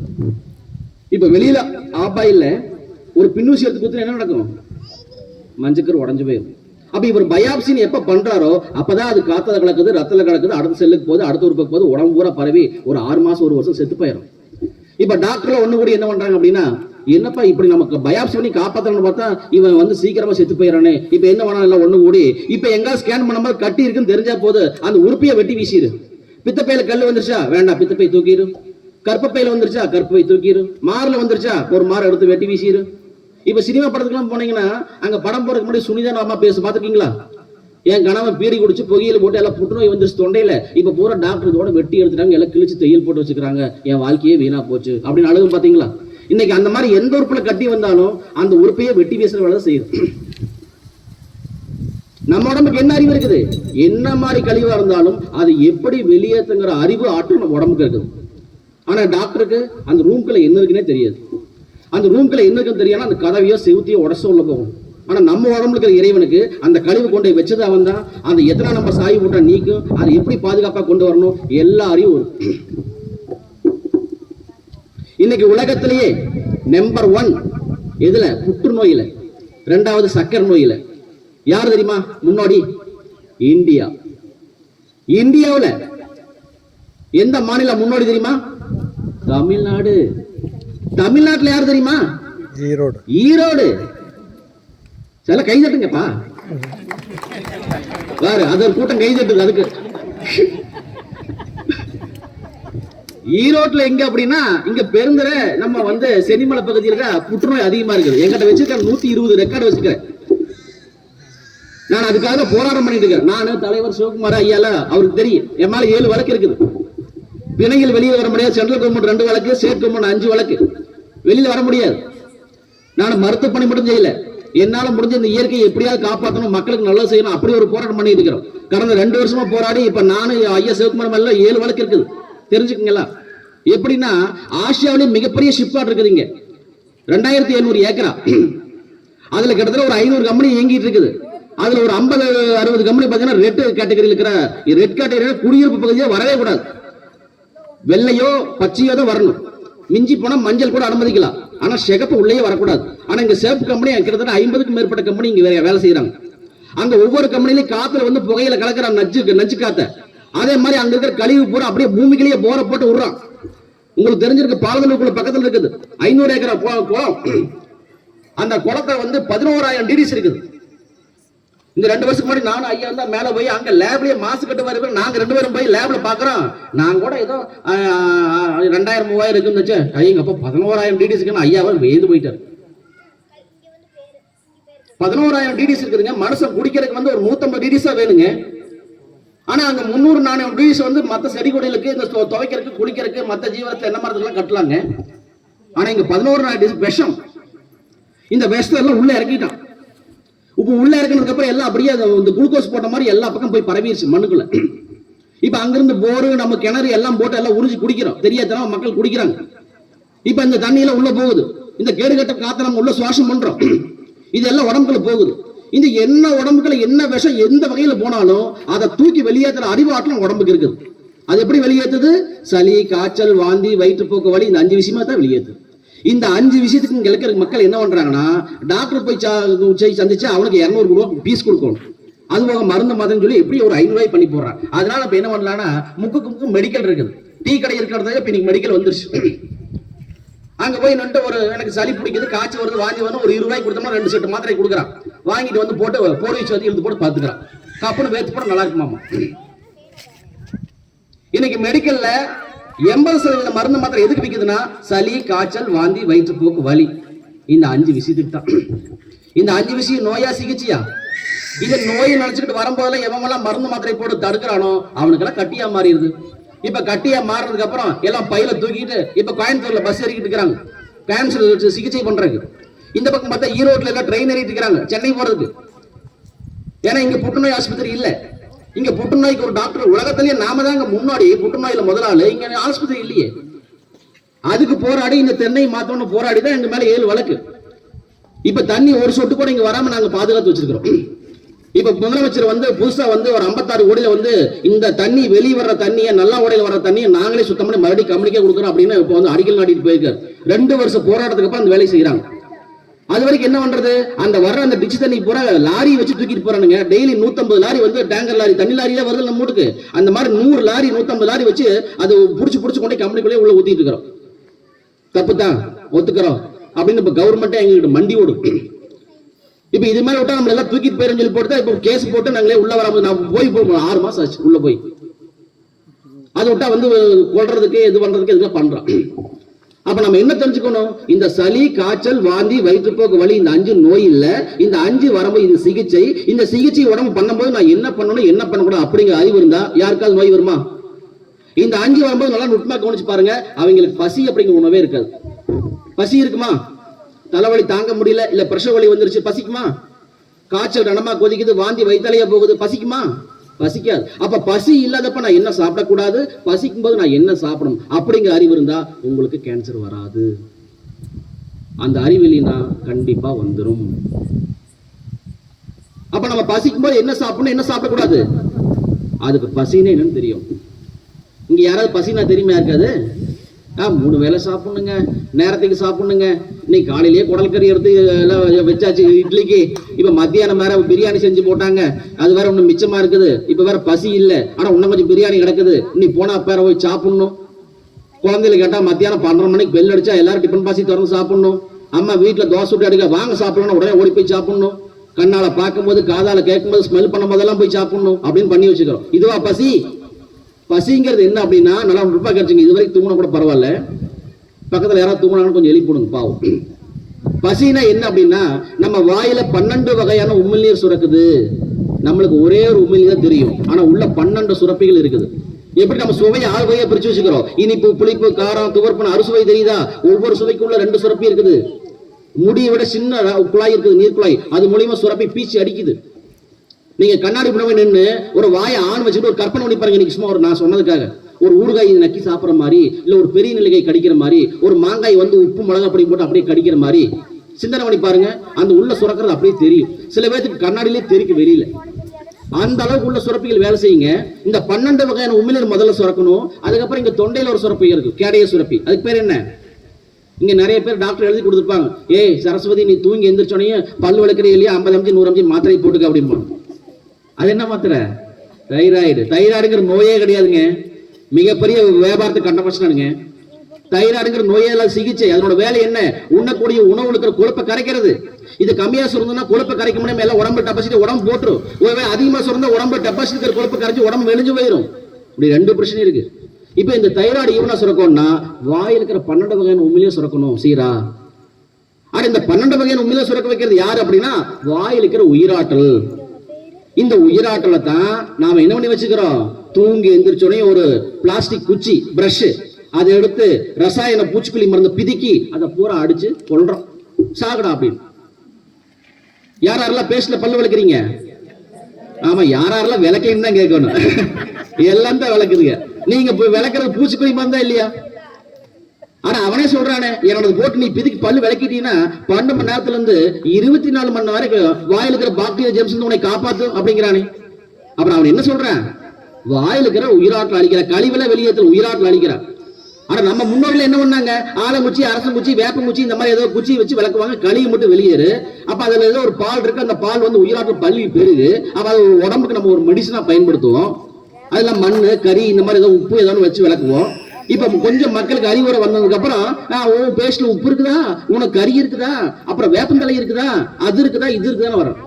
இப்ப வெளியில ஆப்பாயில ஒரு பின்னூசி எடுத்து குத்துனா என்ன நடக்கும்? மஞ்சக்கரு உடஞ்சு போயிடும். அப்ப இவர் பயாப்சின்னு எப்ப பண்றாரோ அப்பதான் அது காத்துல கலக்குது, ரத்தத்துல கலக்குது, அடுத்த செல்லுக்கு போகுது, அடுத்த உறுப்புக்கு போகுது, உடம்பு பூரா பரவி ஒரு 6 மாசம் 1 வருஷம் செத்து போயிடும். இப்ப டாக்டர்ல ஒண்ணு கூட என்ன பண்றாங்க அப்படின்னா, என்னப்பா இப்படி நமக்கு பயாப்சி பண்ணி காப்பாற்றணும்னு பார்த்தா இவன் வந்து சீக்கிரமா செத்து போயிடறானே, இப்ப என்ன பண்ணலாம் ஒண்ணு கூடி இப்ப எங்க ஸ்கேன் பண்ணும்போது கட்டி இருக்குன்னு தெரிஞ்சா போது அந்த உறுப்பியை வெட்டி வீசிடு. பித்தப்பையில கல் வந்துருச்சா வேண்டாம் பித்தப்பை தூக்கிடு. கற்பப்பையில வந்துருச்சா கற்பப்பை தூக்கிடு. மார்ல வந்துருச்சா ஒரு மாரை எடுத்து வெட்டி வீசிடு. இப்ப சினிமா படத்துக்குலாம் போனீங்கன்னா அங்க படம் போறதுக்கு முன்னாடி சுனிதா அம்மா பேச பாத்துருக்கீங்களா? என் கணவன் பீடி குடிச்சு புகையில போட்டு எல்லாம் புற்றுநோய் வந்துருச்சு தொண்டையில, இப்ப பூரா டாக்டர் இதோட வெட்டி எடுத்துட்டாங்க, எல்லாம் கிழிச்சு தையல் போட்டு வச்சுக்கிறாங்க, என் வாழ்க்கையே வீணா போச்சு அப்படின்னு அழுகும். பாத்தீங்களா? இன்னைக்கு அந்த மாதிரி எந்த உறுப்புல கட்டி வந்தாலும் அந்த உறுப்பையே வெட்டி பேசுற வேலை செய்யுது. நம்ம உடம்புக்கு என்ன அறிவு இருக்குது? என்ன மாதிரி கழிவா இருந்தாலும் அது எப்படி வெளியேற்றுங்கிற அறிவு ஆட்டும் நம்ம உடம்புக்கு இருக்குது. ஆனா டாக்டருக்கு அந்த ரூம்குள்ள என்ன இருக்குன்னே தெரியாது. அந்த ரூம்குள்ள என்ன இருக்குன்னு தெரியாம அந்த கதவையோ செவுத்தியோ உடச்ச உள்ள போகும். ஆனா நம்ம உடம்புல இருக்கிற இறைவனுக்கு அந்த கழிவு கொண்டு வச்சது அவன் தான். அந்த எத்தனை நம்ம சாய் போட்டா நீக்கும், அதை எப்படி பாதுகாப்பா கொண்டு வரணும் எல்லா அறிவும் வரும். இன்னைக்கு உலகத்திலேயே நம்பர் 1 எதுல? புற்றுநோயில. 2வது சக்கரை நோயில. யார் தெரியுமா முன்னாடி? இந்தியா. இந்தியாவுல எந்த மாநிலம் முன்னோடி தெரியுமா? தமிழ்நாடு. தமிழ்நாட்டுல யார் தெரியுமா? ஈரோடு. ஈரோடு. சில கை தட்டுங்கப்பா. வேற அது ஒரு கூட்டம் கை தட்டுது. அதுக்கு ஈரோட்ல எங்க அப்படின்னா இங்க பெருந்துறை நம்ம வந்து சென்னிமலை பகுதியில் புற்றுநோய் அதிகமா இருக்குது. எங்கிட்ட வச்சிருக்க 120 ரெக்கார்டு வச்சிருக்கேன். நான் அதுக்காக போராட்டம் பண்ணிட்டு இருக்கேன். நானு தலைவர் சிவகுமார் ஐயால அவருக்கு தெரியும். என் மேல 7 வழக்கு இருக்குது. பிணையில் வெளியே வர முடியாது. சென்ட்ரல் கவர்மெண்ட் 2 வழக்கு, ஸ்டேட் கவர்மெண்ட் 5 வழக்கு. வெளியில வர முடியாது. நான் மருத்துவ பணி மட்டும் செய்யல. என்னால முடிஞ்ச இந்த இயற்கையை எப்படியாவது காப்பாற்றணும், மக்களுக்கு நல்லது செய்யணும், அப்படி ஒரு போராட்டம் பண்ணிட்டு இருக்கிறோம். கடந்த 2 வருஷமா போராடி இப்ப நானும் ஐயா சிவகுமார் மேல 7 வழக்கு இருக்குது. தெரிஞ்சுக்கங்களா? எப்படின்னா ஆசியாவிலே மிகப்பெரிய ஷிப்யார்ட் இருக்குது இங்க, 2700 ஏக்கரா. அதுல கிட்டத்தட்ட ஒரு 500 கம்பெனி இயங்கிட்டு இருக்குது. அதுல ஒரு 50-60 கம்பெனி பாத்தீங்கன்னா ரெட் கேட்டகரி இருக்கிற. ரெட் கேட்டகரி குடியிருப்பு பகுதியா வரவே கூடாது, வெள்ளையோ பச்சையோ தான் வரணும். மிஞ்சி போனா மஞ்சள் கூட அனுமதிக்கலாம், ஆனா சிகப்பு உள்ளே வரக்கூடாது. ஆனா இங்க சிவப்பு கம்பெனி கிட்டத்தட்ட 50க்கும் மேற்பட்ட கம்பெனி இங்க வேலை செய்யறாங்க. அங்க ஒவ்வொரு கம்பெனிலையும் காத்துல வந்து புகையில கலக்கிறான், நச்சு காத்த. அதே மாதிரி அங்க இருக்கிற கழிவு பூரா அப்படியே பூமிக்குள்ளேயே போரை போட்டு விடுறான். உங்களுக்கு தெரிஞ்சிருக்கு, பாலநல்லூருக்குள்ள பக்கத்துல இருக்குது 500 ஏக்கரா குளம். அந்த குளத்தை வந்து 11,000 டிகிரிஸ் இருக்குது. இந்த 2 வருஷத்துக்கு முன்னாடி நானும் ஐயா தான் மேல போய் அங்க லேப்லயே மாசு கட்டு மாதிரி நாங்க 2 பேரும் போய் லேப்ல பாக்குறோம். நான் கூட ஏதோ 2000-3000 இருக்குன்னு ஐயங்க அப்ப 11,000 டிகிரிஸ்க்கு ஐயாவை வேந்து போயிட்டாரு. 11,000 டிகிரிஸ் இருக்குதுங்க. மனுஷன் குடிக்கிறதுக்கு வந்து ஒரு 150 டிகிரிஸா வேணுங்க. ஆனா அங்க 300-400 டிகிரிஸ் வந்து மத்த செடி கொடிகளுக்கு, இந்த துவைக்கிறதுக்கு, குளிக்கிறதுக்கு, மத்த ஜீவனத்துல என்ன மரத்துக்கெல்லாம் கட்டலாங்க. ஆனா இங்க 11,000 டிகிரி விஷம். இந்த விஷத்தை எல்லாம் உள்ள இறக்கிட்டான். இப்ப உள்ள இறக்கினதுக்கு அப்புறம் எல்லாம் அப்படியே இந்த குளுக்கோஸ் போட்ட மாதிரி எல்லா பக்கம் போய் பரவிடுச்சு மண்ணுக்குள்ள. இப்ப அங்கிருந்து போரு, நம்ம கிணறு எல்லாம் போட்டு எல்லாம் உறிஞ்சி குடிக்கிறோம், தெரியாதனமா மக்கள் குடிக்கிறாங்க. இப்ப இந்த தண்ணியில உள்ள போகுது. இந்த கேடுகட்ட காத்த நம்ம உள்ள சுவாசம் பண்றோம். இதெல்லாம் உடம்புக்குள்ள போகுது. இந்த என்ன உடம்புக்குள்ள என்ன விஷம் எந்த வகையில போனாலும் அதை தூக்கி வெளியேற்றுற அறிவாற்றல் உடம்புக்கு இருக்குது. அது எப்படி வெளியேற்றுது? சளி, காய்ச்சல், வாந்தி, வயிற்றுப்போக்கு, வலி, இந்த 5 விஷயமா தான் வெளியேற்றுது. இந்த 5 விஷயத்துக்கு இங்க இருக்கிற மக்கள் என்ன பண்றாங்கன்னா, டாக்டர் போய் சந்திச்சு அவனுக்கு 200 ரூபாய் பீஸ் கொடுக்கணும். அது போக மருந்து மதம் சொல்லி எப்படி ஒரு 500 ரூபாய் பண்ணி போடுறான். அதனால இப்ப என்ன பண்ணலாம்னா, முக்கு மெடிக்கல் இருக்குது. டீ கடை இருக்கிறதா இப்ப இன்னைக்கு மெடிக்கல் வந்துருச்சு. அங்க போய் நின்று ஒரு எனக்கு சளி பிடிக்குது, காய்ச்சி வருது, வாங்கி வரணும், ஒரு 20 ரூபாய் கொடுத்தோம்னா 2 செட் மாத்திரை கொடுக்குறான். வாங்கிட்டு வந்து போட்டு போலீஸ் வந்து இழுத்து போட்டு பாத்துக்கிறான். கப்புன்னு வேத்து போட நல்லா இருக்குமாமா. இன்னைக்கு மெடிக்கல்ல 80% மருந்து மாத்திரை எதுக்கு விற்குதுன்னா, சளி, காய்ச்சல், வாந்தி, வயிற்றுப்போக்கு, வலி, இந்த 5 விஷயத்துக்கு தான். இந்த 5 விஷயம் நோயா சிகிச்சையா? இத நோயை நினைச்சுக்கிட்டு வரும்போதெல்லாம் எவங்கெல்லாம் மருந்து மாத்திரை போட்டு தடுக்கிறானோ அவனுக்கெல்லாம் கட்டியா மாறிடுது. இப்ப கட்டியா மாறினதுக்கு அப்புறம் எல்லாம் பையில தூக்கிட்டு இப்ப கோயம்புத்தூர்ல பஸ் ஏறிக்கிட்டு இருக்காங்க கேன்சர் சிகிச்சை பண்றதுக்கு. இந்த பக்கம் பார்த்தா ஈரோட்ல எல்லாம் ட்ரெயின் ஏறிட்டு இருக்காங்க சென்னை போறதுக்கு. ஏன்னா இங்க புற்றுநோய் ஆஸ்பத்திரி இல்ல. இங்க புற்றுநோய்க்கு ஒரு டாக்டர் உலகத்திலேயே நாம தான் இங்க முன்னாடி, புற்றுநோயில முதலாளு. இங்க ஆஸ்பத்திரி இல்லையே. அதுக்கு போராடி இந்த தென்னை மாத்தோன்னு போராடி தான் எங்க மேல 7 வழக்கு. இப்ப தண்ணி ஒரு சொட்டு கூட இங்க வராம நாங்க பாதுகாத்து வச்சிருக்கிறோம். இப்ப முதலமைச்சர் வந்து புதுசா வந்து ஒரு 56 கோடியில வந்து இந்த தண்ணி வெளியே வர்ற தண்ணியை, நல்லா ஓடையில வர்ற தண்ணியை நாங்களே சுத்தம் பண்ணி மறுபடியும் கம்பெனிக்கே கொடுக்குறோம் அப்படின்னு இப்ப வந்து அடிக்கல் நாட்டிட்டு போயிருக்காரு. 2 வருஷ போராட்டத்துக்கு அப்புறம் அந்த வேலை செய்யறாங்க. அது வரைக்கும் என்ன பண்றது? அந்த வர்ற அந்த டிச்சு தண்ணி பூரா லாரி வச்சு தூக்கிட்டு போறானுங்க. டெய்லி 150 லாரி வந்து டேங்கர் லாரி, தண்ணி லாரியில வருது நம்ம வீட்டுக்கு. அந்த மாதிரி 100 லாரி 150 லாரி வச்சு அது புடிச்சு கொண்டே கம்பெனிக்குள்ளே உள்ள ஊத்திட்டு இருக்கிறோம். தப்பு தான், ஒத்துக்கிறோம் அப்படின்னு இப்ப கவர்மெண்ட்டே எங்ககிட்ட மண்டி ஓடும். இப்ப இது மாதிரி விட்டா நம்ம எல்லாம் தூக்கிட்டு போயிரும் சொல்லி போட்டு இப்ப கேஸ் போட்டு நாங்களே உள்ள வராம நான் போய் 6 மாசம் ஆச்சு உள்ள போய். அதை விட்டா வந்து கொள்றதுக்கு இது பண்றதுக்கு இதெல்லாம் பண்றோம். அப்ப நம்ம என்ன தெரிஞ்சுக்கணும்? இந்த சளி, காய்ச்சல், வாந்தி, வயிற்றுப்போக்கு, வலி, இந்த 5 நோய் இல்ல. இந்த 5 வரும்போது இது சிகிச்சை. இந்த சிகிச்சை உடம்பு பண்ணும்போது நான் என்ன பண்ணணும் என்ன பண்ணக்கூடாது அப்படிங்கிற அறிவு இருந்தா யாருக்காவது நோய் வருமா? இந்த 5 வரும்போது நல்லா நுட்பமா கவனிச்சு பாருங்க. அவங்களுக்கு பசி அப்படிங்கிற உணவே இருக்காது. பசி இருக்குமா? தலைவலி தாங்க முடியல, இல்ல பிரஷர் வலி வந்துருச்சு, பசிக்குமா? காய்ச்சல் கனமா கொதிக்குது, வாந்தி வயித்தாலையா போகுது, பசிக்குமா? பசிக்காது. அப்ப பசி இல்லாதப்ப நான் என்ன சாப்பிடக்கூடாது, பசிக்கும் போது நான் என்ன சாப்பிடணும் அப்படிங்கிற அறிவு இருந்தா உங்களுக்கு கேன்சர் வராது. அந்த அறிவு இல்லைன்னா கண்டிப்பா வந்துடும். அப்ப நம்ம பசிக்கும் போது என்ன சாப்பிடணும் என்ன சாப்பிடக்கூடாது, அதுக்கு பசின்னு என்னன்னு தெரியும். இங்க யாராவது பசினா தெரியுமா? இருக்காது. 3 வேளை சாப்பிடணுங்க, நேரத்துக்கு சாப்பிடணுங்க. இன்னைக்கு காலையிலேயே குடல் கறி எடுத்து எல்லாம் வச்சாச்சு இட்லிக்கு. இப்ப மத்தியானம் வேற பிரியாணி செஞ்சு போட்டாங்க, அது வேற ஒண்ணு மிச்சமா இருக்குது. இப்ப வேற பசி இல்ல, ஆனா இன்னும் கொஞ்சம் பிரியாணி கிடக்குது, நீ போனா பேர போய் சாப்பிடணும். குழந்தைகளை கேட்டா மத்தியானம் 12 மணிக்கு பெல் அடிச்சா எல்லாரும் டிஃபன் பாசி திறந்து சாப்பிடணும். அம்மா வீட்டுல தோசை விட்டு அடிக்க வாங்க சாப்பிடணும், உடனே ஓடி போய் சாப்பிடணும். கண்ணால பார்க்கும்போது, காதால கேட்கும்போது, ஸ்மெல் பண்ணும் போதெல்லாம் போய் சாப்பிடணும் அப்படின்னு பண்ணி வச்சுக்கிறோம். இதுவா பசி? பசிங்கிறது என்ன அப்படின்னா, நல்லா ரூபா கிடைச்சுங்க. இது வரைக்கும் தூங்கினா கூட பரவாயில்ல, பக்கத்துல யாராவது தூங்கினாலும் கொஞ்சம் எழுப்பி போடுங்க பாவம். பசினா என்ன அப்படின்னா, நம்ம வாயில 12 வகையான உமிழ்நீர் சுரக்குது. நம்மளுக்கு ஒரே ஒரு உமிழ்நீர் தான் தெரியும், ஆனா உள்ள 12 சுரப்பிகள் இருக்குது. எப்படி நம்ம சுவையை 6 வகையா பிரிச்சு வச்சுக்கிறோம். இனிப்பு, புளிப்பு, காரம், துவர்ப்புன்னு அறுசுவை தெரியுதா? ஒவ்வொரு சுவைக்கு உள்ள 2 சுரப்பி இருக்குது. முடியை விட சின்ன குழாய் இருக்குது, நீர் குழாய், அது மூலியமா சுரப்பி பீச்சு அடிக்குது. நீங்க கண்ணாடி முன்னாடி நின்று ஒரு வாயை ஆண் வச்சுட்டு ஒரு கற்பனை பண்ணி பாருங்க. இன்னைக்கு சும்மா ஒரு நான் சொன்னதுக்காக ஒரு ஊறுகாய் நக்கி சாப்பிட்ற மாதிரி, இல்ல ஒரு பெரிய நெல்லிக்காய் கடிக்கிற மாதிரி, ஒரு மாங்காய் வந்து உப்பு மிளகா பொடி போட்டு அப்படியே கடிக்கிற மாதிரி சிந்தனை பண்ணி பாருங்க. அந்த உள்ள சுரக்கிறது அப்படியே தெரியும். சில பேருக்கு கண்ணாடியிலே தெரிக்கு வெளியில. அந்த அளவுக்கு உள்ள சுரப்பிகள் வேலை செய்யுங்க. இந்த 12 வகையான உமிழ்நீர் முதல்ல சுரக்கணும். அதுக்கப்புறம் இங்க தொண்டையில ஒரு சுரப்பி இருக்கு, கேடைய சுரப்பி. அதுக்கு பேர் என்ன? இங்க நிறைய பேர் டாக்டர் எழுதி கொடுத்துருப்பாங்க, ஏய் சரஸ்வதி நீ தூங்கி எந்திரிச்சோடனே பல் விளக்குற இல்லையா 50 mg 100 mg மாத்திரை போட்டுக்க அப்படிம்பாங்க. அது என்ன மாத்திரை? தைராய்டு. தைராய்டுங்கிற நோயே கிடையாதுங்க, மிகப்பெரிய வியாபாரத்துக்கு கண்டபட்சனுங்க. தைராய்டுங்கிற நோயால சிகிச்சை. அதனோட வேலை என்ன? உண்ணக்கூடிய உணவு இருக்கிற கொழுப்பை கரைக்கிறது. இது கம்மியா சுரந்தா கொழுப்பை கரைக்க முடியாம எல்லாம் உடம்பு டெபாசிட் உடம்பு போட்டுரும். ஒருவேளை அதிகமா சுரந்தா உடம்பு டெபாசிட் இருக்கிற கொழுப்பை கரைச்சி உடம்பு மெலிஞ்சு போயிடும். இப்படி 2 பிரச்சனை இருக்கு. இப்ப இந்த தைராய்டு ஈவனா சுரக்கணும்னா வாயில் இருக்கிற 12 வகையான உமிழியை சுரக்கணும் சீரா. ஆனா இந்த 12 வகையான உமிழியை சுரக்க வைக்கிறது யாரு அப்படின்னா வாயில் இருக்கிற உயிராற்றல். இந்த உயிராற்றலை தான் நாம என்ன பண்ணி வச்சுக்கிறோம்? தூங்கி எந்திரிச்சோடனே ஒரு பிளாஸ்டிக் குச்சி பிரஷ் அதை எடுத்து ரசாயன பூச்சிக்கொல்லி மருந்து பிதுக்கி அதை பூரா அடிச்சு கொள்றோம். சாகடா அப்படின்னு. யாரெல்லாம் பேஸ்ட்ல பல்லு விளக்குறீங்க? ஆமா, யாரெல்லாம் விளக்கன்னு தான் கேட்கணும். எல்லாம் தான் விளக்குதுங்க. நீங்க விளக்குறது பூச்சிக்கொல்லி மருந்தா இல்லையா? ஆனா அவனே சொல்றானே, என்னோட போட்டு நீ பிதுக்கி பல்லு விளக்கிட்டீங்கன்னா 12 மணி நேரத்துல இருந்து 24 மணி நேரம் வரைக்கும் வாயில் இருக்கிற பாக்டீரியா ஜெம்ஸ் உன்னை காப்பாத்தும் அப்படிங்கிறானே. அப்புறம் அவன் என்ன சொல்றான்? வாயில் இருக்கிற உயிராற்றல் அழிக்கிற, கழிவுல வெளியேற்ற உயிராற்றல் அழிக்கிறான். ஆனா நம்ம முன்னோர்கள் என்ன பண்ணாங்க? ஆலங்குச்சி, அரசங்குச்சி, வேப்பங்குச்சி இந்த மாதிரி ஏதோ குச்சி வச்சு விளக்குவாங்க, கழிவு மட்டும் வெளியேறு. அப்ப அதுல ஏதோ ஒரு பால் இருக்கு, அந்த பால் வந்து உயிராற்றல் பள்ளி பெருகு. அப்ப அது உடம்புக்கு நம்ம ஒரு மெடிசனா பயன்படுத்துவோம். அதெல்லாம் மண்ணு கறி இந்த மாதிரி ஏதோ உப்பு ஏதாவது வச்சு விளக்குவோம். இப்ப கொஞ்சம் மக்களுக்கு அறிவுரை வந்ததுக்கு அப்புறம் பேஸ்ட்ல உப்பு இருக்குதா, உனக்கு கறி இருக்குதா, அப்புறம் வேப்பந்தலை இருக்குதா, அது இருக்குதா, இது இருக்குதான்னு வரும்.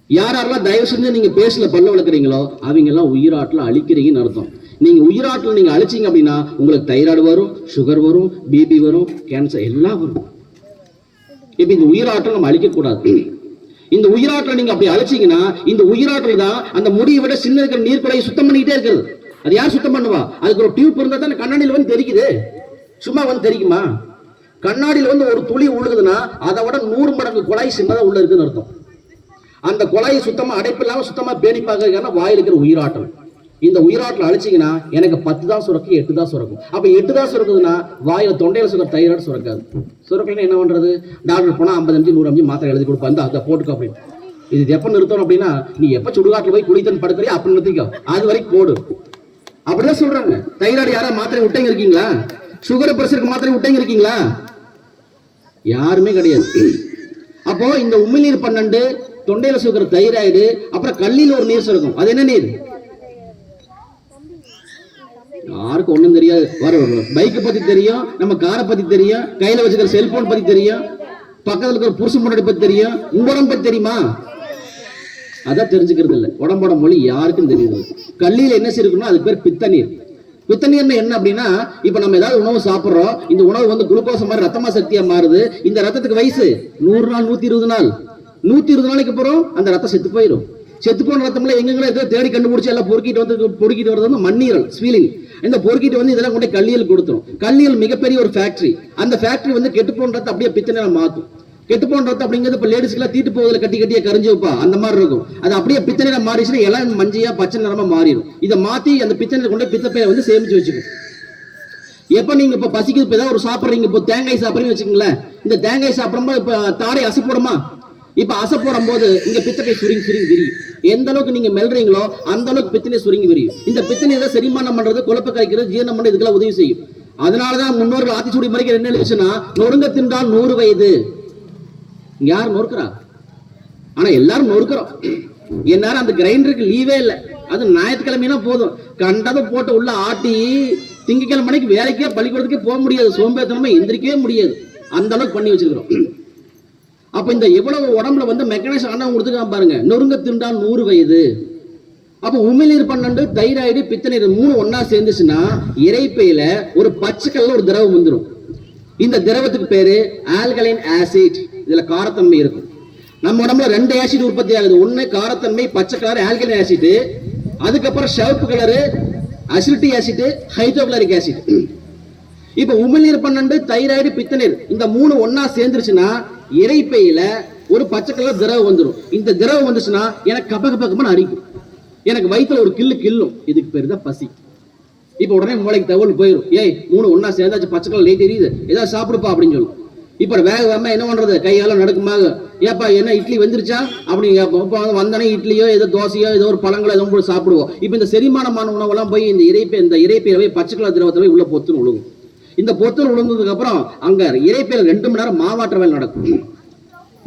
யாரெல்லாம் தயவு செஞ்சு நீங்க பேஸ்ட்ல பல்ல விளக்குறீங்களோ அவங்க எல்லாம் உயிராற்றல அழிக்கிறீங்கன்னு அர்த்தம். நீங்க உயிராற்றல் நீங்க அழிச்சீங்க அப்படின்னா உங்களுக்கு தைராய்டு வரும், சுகர் வரும், பிபி வரும், கேன்சர் எல்லாம் வரும். இப்ப இந்த உயிராற்றல் நம்ம அழிக்க கூடாது. இந்த உயிராற்றல் நீங்க அப்படி அழிச்சீங்கன்னா இந்த உயிராற்றல் தான் அந்த முடியை விட சின்ன இருக்கிற நீர்க்குழையை சுத்தம் பண்ணிக்கிட்டே இருக்கிறது. அது யார் சுத்தம் பண்ணுவா? அதுக்கு ஒரு டியூப் இருந்தா தான் கண்ணாடியில் வந்து தெரிக்குது. சும்மா வந்து தெரிக்குமா? கண்ணாடியில் வந்து ஒரு துளி உழுகுதுன்னா அதை விட 100 மடங்கு குழாய் சின்னதா உள்ள இருக்குன்னு அர்த்தம். அந்த குழாயை சுத்தமா அடைப்பு இல்லாம சுத்தமா பேணி பார்க்கறதுக்கான வாயில் இருக்கிற உயிராற்றல். இந்த உயிராற்றல் அழிச்சிங்கன்னா எனக்கு 10 தான் சுரக்கும், 8 தான் சுரக்கும். அப்ப 8 தான் சுரக்குதுன்னா வாயில தொண்டையில சுரக்கிற தைராய்டு சுரக்காது. சுரக்கலன்னா என்ன பண்றது? டாக்டர் போனா 50 mg 100 mg மாத்திரை எழுதி கொடுப்பாங்க, அதை போட்டுக்கோ அப்படின்னு. இது எப்ப நிறுத்தணும் அப்படின்னா நீ எப்ப சுடுகாட்டில் போய் குளித்தன் படுக்கிறியோ அப்ப நிறுத்திக்கோ, அது வரைக்கும் போடு அப்படிதான் சொல்றாங்க. தைராய்டு யாராவது மாத்திரை விட்டங்க இருக்கீங்களா? சுகர் பிரஷருக்கு மாத்திரை விட்டங்க இருக்கீங்களா? யாருமே கிடையாது. அப்போ இந்த உமிழ்நீர் 12, தொண்டையில சுகர் தைராய்டு, அப்புறம் கல்லில் ஒரு நீர் சுரக்கும். அது என்ன நீர்? யாருக்கும் ஒண்ணும் தெரியாது. பைக்கை பத்தி தெரியும், நம்ம காரை பத்தி தெரியும், கையில வச்சுக்கிற செல்போன் பத்தி தெரியும், பக்கத்துல இருக்கிற புருஷன் முன்னாடி பத்தி தெரியும். உடம்பு பத்தி தெரியுமா? அதான் தெரிஞ்சுக்கிறது இல்லை. உடம்போட மொழி யாருக்கும் தெரியுது. கல்லியில் என்ன இருக்குன்னா அது பேர் பித்தநீர். பித்தநீர்னு என்ன அப்படின்னா இப்ப நம்ம ஏதாவது உணவு சாப்பிடுறோம், இந்த உணவு வந்து குளுக்கோஸ் மாதிரி ரத்தமா சக்தியா மாறுது. இந்த ரத்தத்துக்கு வயசு 100 நாள் 120 நாள். 120 நாளைக்கு அப்புறம் அந்த ரத்தம் செத்து போயிடும். செத்து போன ரத்தம்ல எங்க தேடி கண்டுபிடிச்சு எல்லாம் பொறுக்கிட்டு வருது வந்து மண்ணீரல் ஸ்வீலிங். இந்த பொறுக்கிட்டு வந்து இதெல்லாம் கொண்டு கல்லியல் கொடுத்துரும். கல்லியல் மிகப்பெரிய ஒரு ஃபேக்டரி. அந்த ஃபேக்டரி வந்து கெட்டு போன ரத்தம் அப்படியே பித்தநீரை மாத்தும். கெட்டு போன ரத்தம் அப்படிங்கிறது இப்ப லேடிஸ்க்கு எல்லாம் தீட்டு போவதில் கட்டி கட்டியா கரைஞ்சு வைப்பா, அந்த மாதிரி இருக்கும். அது அப்படியே பித்தநீரை மாறிச்சுன்னா எல்லாம் மஞ்சையா பச்சை நிறமா மாறிடும். இதை மாத்தி அந்த பித்தநீரை கொண்டு பித்தப்பையை வந்து சேமிச்சு வச்சுக்கும். எப்ப நீங்க இப்ப பசிக்குது, இப்ப ஏதாவது ஒரு சாப்பிடுறீங்க, இப்போ தேங்காய் சாப்பிடுறீங்கன்னு வச்சுக்கீங்களேன். இந்த தேங்காய் சாப்பிடும்போது இப்ப தாடை அசை போடுமா? இப்ப அசை போடும் போது இங்க பித்தப்பை சுருங்கி விரியும். எந்த அளவுக்கு நீங்க மெல்றீங்களோ அந்த அளவுக்கு பித்தனை சுருங்கி விரியும். இந்த பித்தனை செரிமானம் பண்றது, குழப்ப கரைக்கிறது, ஜீரணம் பண்ண இதுக்கெல்லாம் உதவி செய்யும். அதனாலதான் முன்னோர்கள் ஆத்திச்சூடி மறைக்கிற என்ன எழுதுச்சுன்னா 100 தின்றால் 100 வயது. யார் நொறுக்கிறா? ஆனா எல்லாரும் நொறுக்கிறோம். என்னாரும் அந்த கிரைண்டருக்கு லீவே இல்லை. அது ஞாயிற்றுக்கிழமைனா போதும், கண்டதை போட்டு உள்ள ஆட்டி திங்கக்கிழமைக்கு வேலைக்கே பள்ளிக்கூடத்துக்கே போக முடியாது, சோம்பேறித்தனமா எந்திரிக்கவே முடியாது, அந்த அளவுக்கு பண்ணி வச்சிருக்கிறோம். அப்ப இந்த எவ்வளவு உடம்புல வந்து மெக்கானிசம் ஆண்டவன் கொடுத்துருக்கான் பாருங்க. நொறுங்க தின்றால் 100 வயது. அப்ப உமிழ்நீர் 12, தைராய்டு, பித்தநீர் 3 ஒன்னா சேர்ந்துச்சுன்னா இறைப்பையில ஒரு பச்சைக்கல்ல ஒரு திரவம் வந்துடும். இந்த திரவத்துக்கு பேரு ஆல்கலைன் ஆசிட். இதுல காரத்தன்மை இருக்கும். நம்ம உடம்புல 2 ஆசிட் உற்பத்தி ஆகுது. ஒண்ணு காரத்தன்மை பச்சை கலர் ஆல்கலைன் ஆசிட், அதுக்கப்புறம் சிவப்பு colour acetic acid, hydrochloric acid. இப்ப உமிழ்நீர் 12, தைராய்டு, பித்தநீர் இந்த 3 ஒன்னா சேர்ந்துருச்சுன்னா இறைப்பையில ஒரு பச்சை கலர் திரவம் வந்துடும். இந்த திரவம் வந்துச்சுன்னா எனக்கு கபகபகமான அரிக்கும். எனக்கு வயிற்றுல ஒரு கில்லும், இதுக்கு பேர் தான் பசி. இப்ப உடனே மூளைக்கு தகவல் போயிடும், ஏய் 3 ஒன்னா சேர்ந்தாச்சு, பச்சை கலர் லைட் எரியுது, ஏதாவது சாப்பிடுப்பா அப்படின்னு சொல்லும். இப்ப வேக வேகமா என்ன பண்றது, கையால நடுக்குமாக, ஏப்பா என்ன இட்லி வெந்துருச்சா அப்படின்னு கேட்போம். இப்ப வந்தனே இட்லியோ ஏதோ தோசையோ ஏதோ ஒரு பழங்களோ ஏதோ போய் சாப்பிடுவோம். இப்ப இந்த செரிமானமான உணவெல்லாம் போய் இந்த இறைப்பையில போய் பச்சை கலர் திரவத்தை போய் உள்ள பொத்துன்னு விழுகும். இந்த பொத்துன்னு விழுந்ததுக்கு அப்புறம் அங்க இறைப்பையில 2 மணி நேரம் மாவாற்ற வேலை நடக்கும்.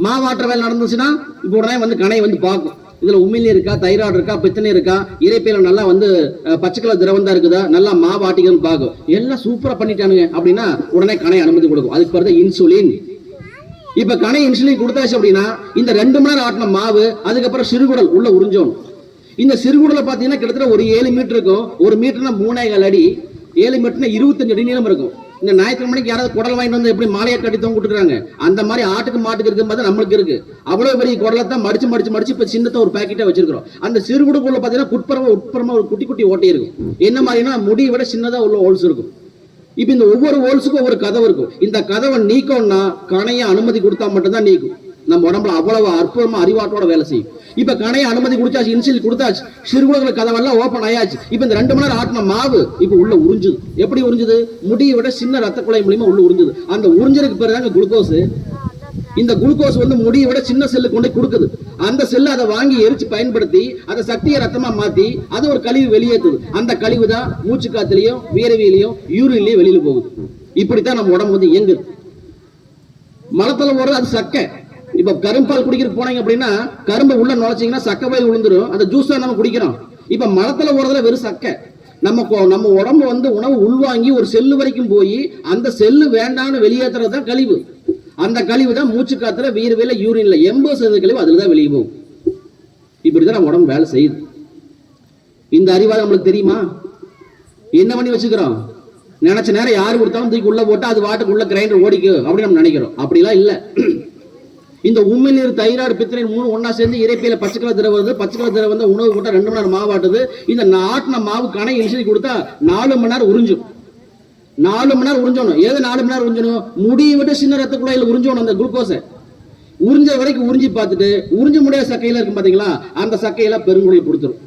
மாவாற்ற வேலை நடந்துச்சுன்னா இப்ப உடனே வந்து கணையை வந்து பார்க்கும், இதுல உமிழ்நீர் இருக்கா, தைராய்டு இருக்கா, பித்தனை இருக்கா, இறைப்பையில நல்லா வந்து பச்சை கலர் திரவம் தான் இருக்குதா, நல்லா மாவாட்டிக்கன்னு பார்க்கும். எல்லாம் சூப்பரா பண்ணிட்டானுங்க அப்படின்னா உடனே கணை அனுமதி கொடுக்கும். அதுக்கு பிறகு இன்சுலின். இப்ப கணை இன்சுலின் கொடுத்தாச்சு அப்படின்னா இந்த 2 மணி நேரம் ஆட்டின மாவு அதுக்கப்புறம் சிறுகுடல் உள்ள உறிஞ்சோணும். இந்த சிறுகுடலை பாத்தீங்கன்னா கிட்டத்தட்ட ஒரு 7 மீட்டர் இருக்கும். 1 மீட்டர்னா 3.25 அடி, 7 மீட்டர்னா 25 அடி நீளம் இருக்கும். இந்த ஞாயிற்றுக்கிழமைக்கு யாராவது குடல் வாங்கிட்டு வந்து எப்படி மாலையை கட்டி தொங்க கொடுக்குறாங்க, அந்த மாதிரி ஆட்டுக்கு மாட்டுக்கு இருக்கும் போது நம்மளுக்கு இருக்கு. அவ்வளவு பெரிய குடலை தான் மடிச்சு இப்ப சின்னத்தை ஒரு பேக்கெட்டா வச்சிருக்கிறோம். அந்த சிறுகுடுக்குள்ள பாத்தீங்கன்னா உட்புறமா ஒரு குட்டி ஓட்டை இருக்கும். என்ன மாதிரினா முடியை விட சின்னதா உள்ள ஹோல்ஸ் இருக்கும். இப்ப இந்த ஒவ்வொரு ஹோல்ஸுக்கும் ஒவ்வொரு கதவு இருக்கும். இந்த கதவை நீக்கணும்னா கணைய அனுமதி கொடுத்தா மட்டும்தான் நீக்கும். நம்ம உடம்புல அவ்வளவு அற்புதமா அறிவாட்டோட வேலை செய்யும். இப்ப கணைய அனுமதி கொடுத்தாச்சு, இன்சுலின் கொடுத்தாச்சு, சிறுகுடல் கதவெல்லாம் ஓப்பன் ஆயாச்சு. இப்ப இந்த 2 மணி நேரம் ஆட்டின மாவு இப்ப உள்ள உறிஞ்சுது. எப்படி உறிஞ்சுது, முடியை விட சின்ன ரத்த குழாய் மூலியமா உள்ள உறிஞ்சுது. அந்த உறிஞ்சதுக்கு பிறகு குளுக்கோஸ், இந்த குளுக்கோஸ் வந்து முடியை விட சின்ன செல்லு கொண்டு கொடுக்குது. அந்த செல்லு அதை வாங்கி எரிச்சு பயன்படுத்தி அதை சக்தியை ரத்தமா மாத்தி அது ஒரு கழிவு வெளியேற்றுது. அந்த கழிவு தான் மூச்சு காத்துலயும் வியர்வையிலையும் யூரின்லயும் வெளியில போகுது. இப்படித்தான் நம்ம உடம்பு வந்து இயங்குது. மலத்துல போறது அது சக்கை. இப்ப கரும்பால் குடிக்கிற போனீங்க அப்படின்னா கரும்பு உள்ள நுழைச்சிங்கன்னா சக்கை போய் விழுந்துரும். அந்த ஜூஸ் தான் நம்ம குடிக்கிறோம். இப்ப மலத்துல போறதுல வெறும் சக்கை. நம்ம உடம்பு வந்து உணவு உள்வாங்கி ஒரு செல்லு வரைக்கும் போய் அந்த செல்லு வேண்டான்னு வெளியேற்றுறது தான் கழிவு. அந்த கழிவு தான் மூச்சு காத்துல வியர்வையில யூரின்ல 80% கழிவு அதுலதான் வெளியே போகும். இப்படிதான் நம்ம உடம்பு வேலை செய்யுது. இந்த அறிவாளம் நம்மளுக்கு தெரியுமா? என்ன பண்ணி வச்சுக்கிறோம், நினைச்ச நேரம் யாரு கொடுத்தாலும் தூக்கி உள்ள போட்டு அது வாட்டுக்கு உள்ள கிரைண்டர் ஓடிக்கும் அப்படின்னு நம்ம நினைக்கிறோம். அப்படிலாம் இல்ல. இந்த உமிழ்நீர், தைராய்டு, பித்தனை 3 ஒன்னா சேர்ந்து இறைப்பையில பச்சை கலர் திரவம் வருது. பச்சை கலர் திரவம் வந்து உணவு போட்டா 2 மணி நேரம் மாவாட்டுது. இந்த நாட்டின மாவு கணை இன்சுலின் கொடுத்தா 4 மணி நேரம் உறிஞ்சும். 4 மணி நேரம் உறிஞ்சணும். ஏது 4 மணி நேரம் உறிஞ்சணும், முடியை விட்டு சின்ன ரத்த குழாயில உறிஞ்சணும். அந்த குளுக்கோஸை உறிஞ்ச வரைக்கும் உறிஞ்சி பார்த்துட்டு உறிஞ்ச முடியாத சக்கையில இருக்கும் பாத்தீங்களா, அந்த சக்கையெல்லாம் பெருங்குடல் கொடுத்துரும்.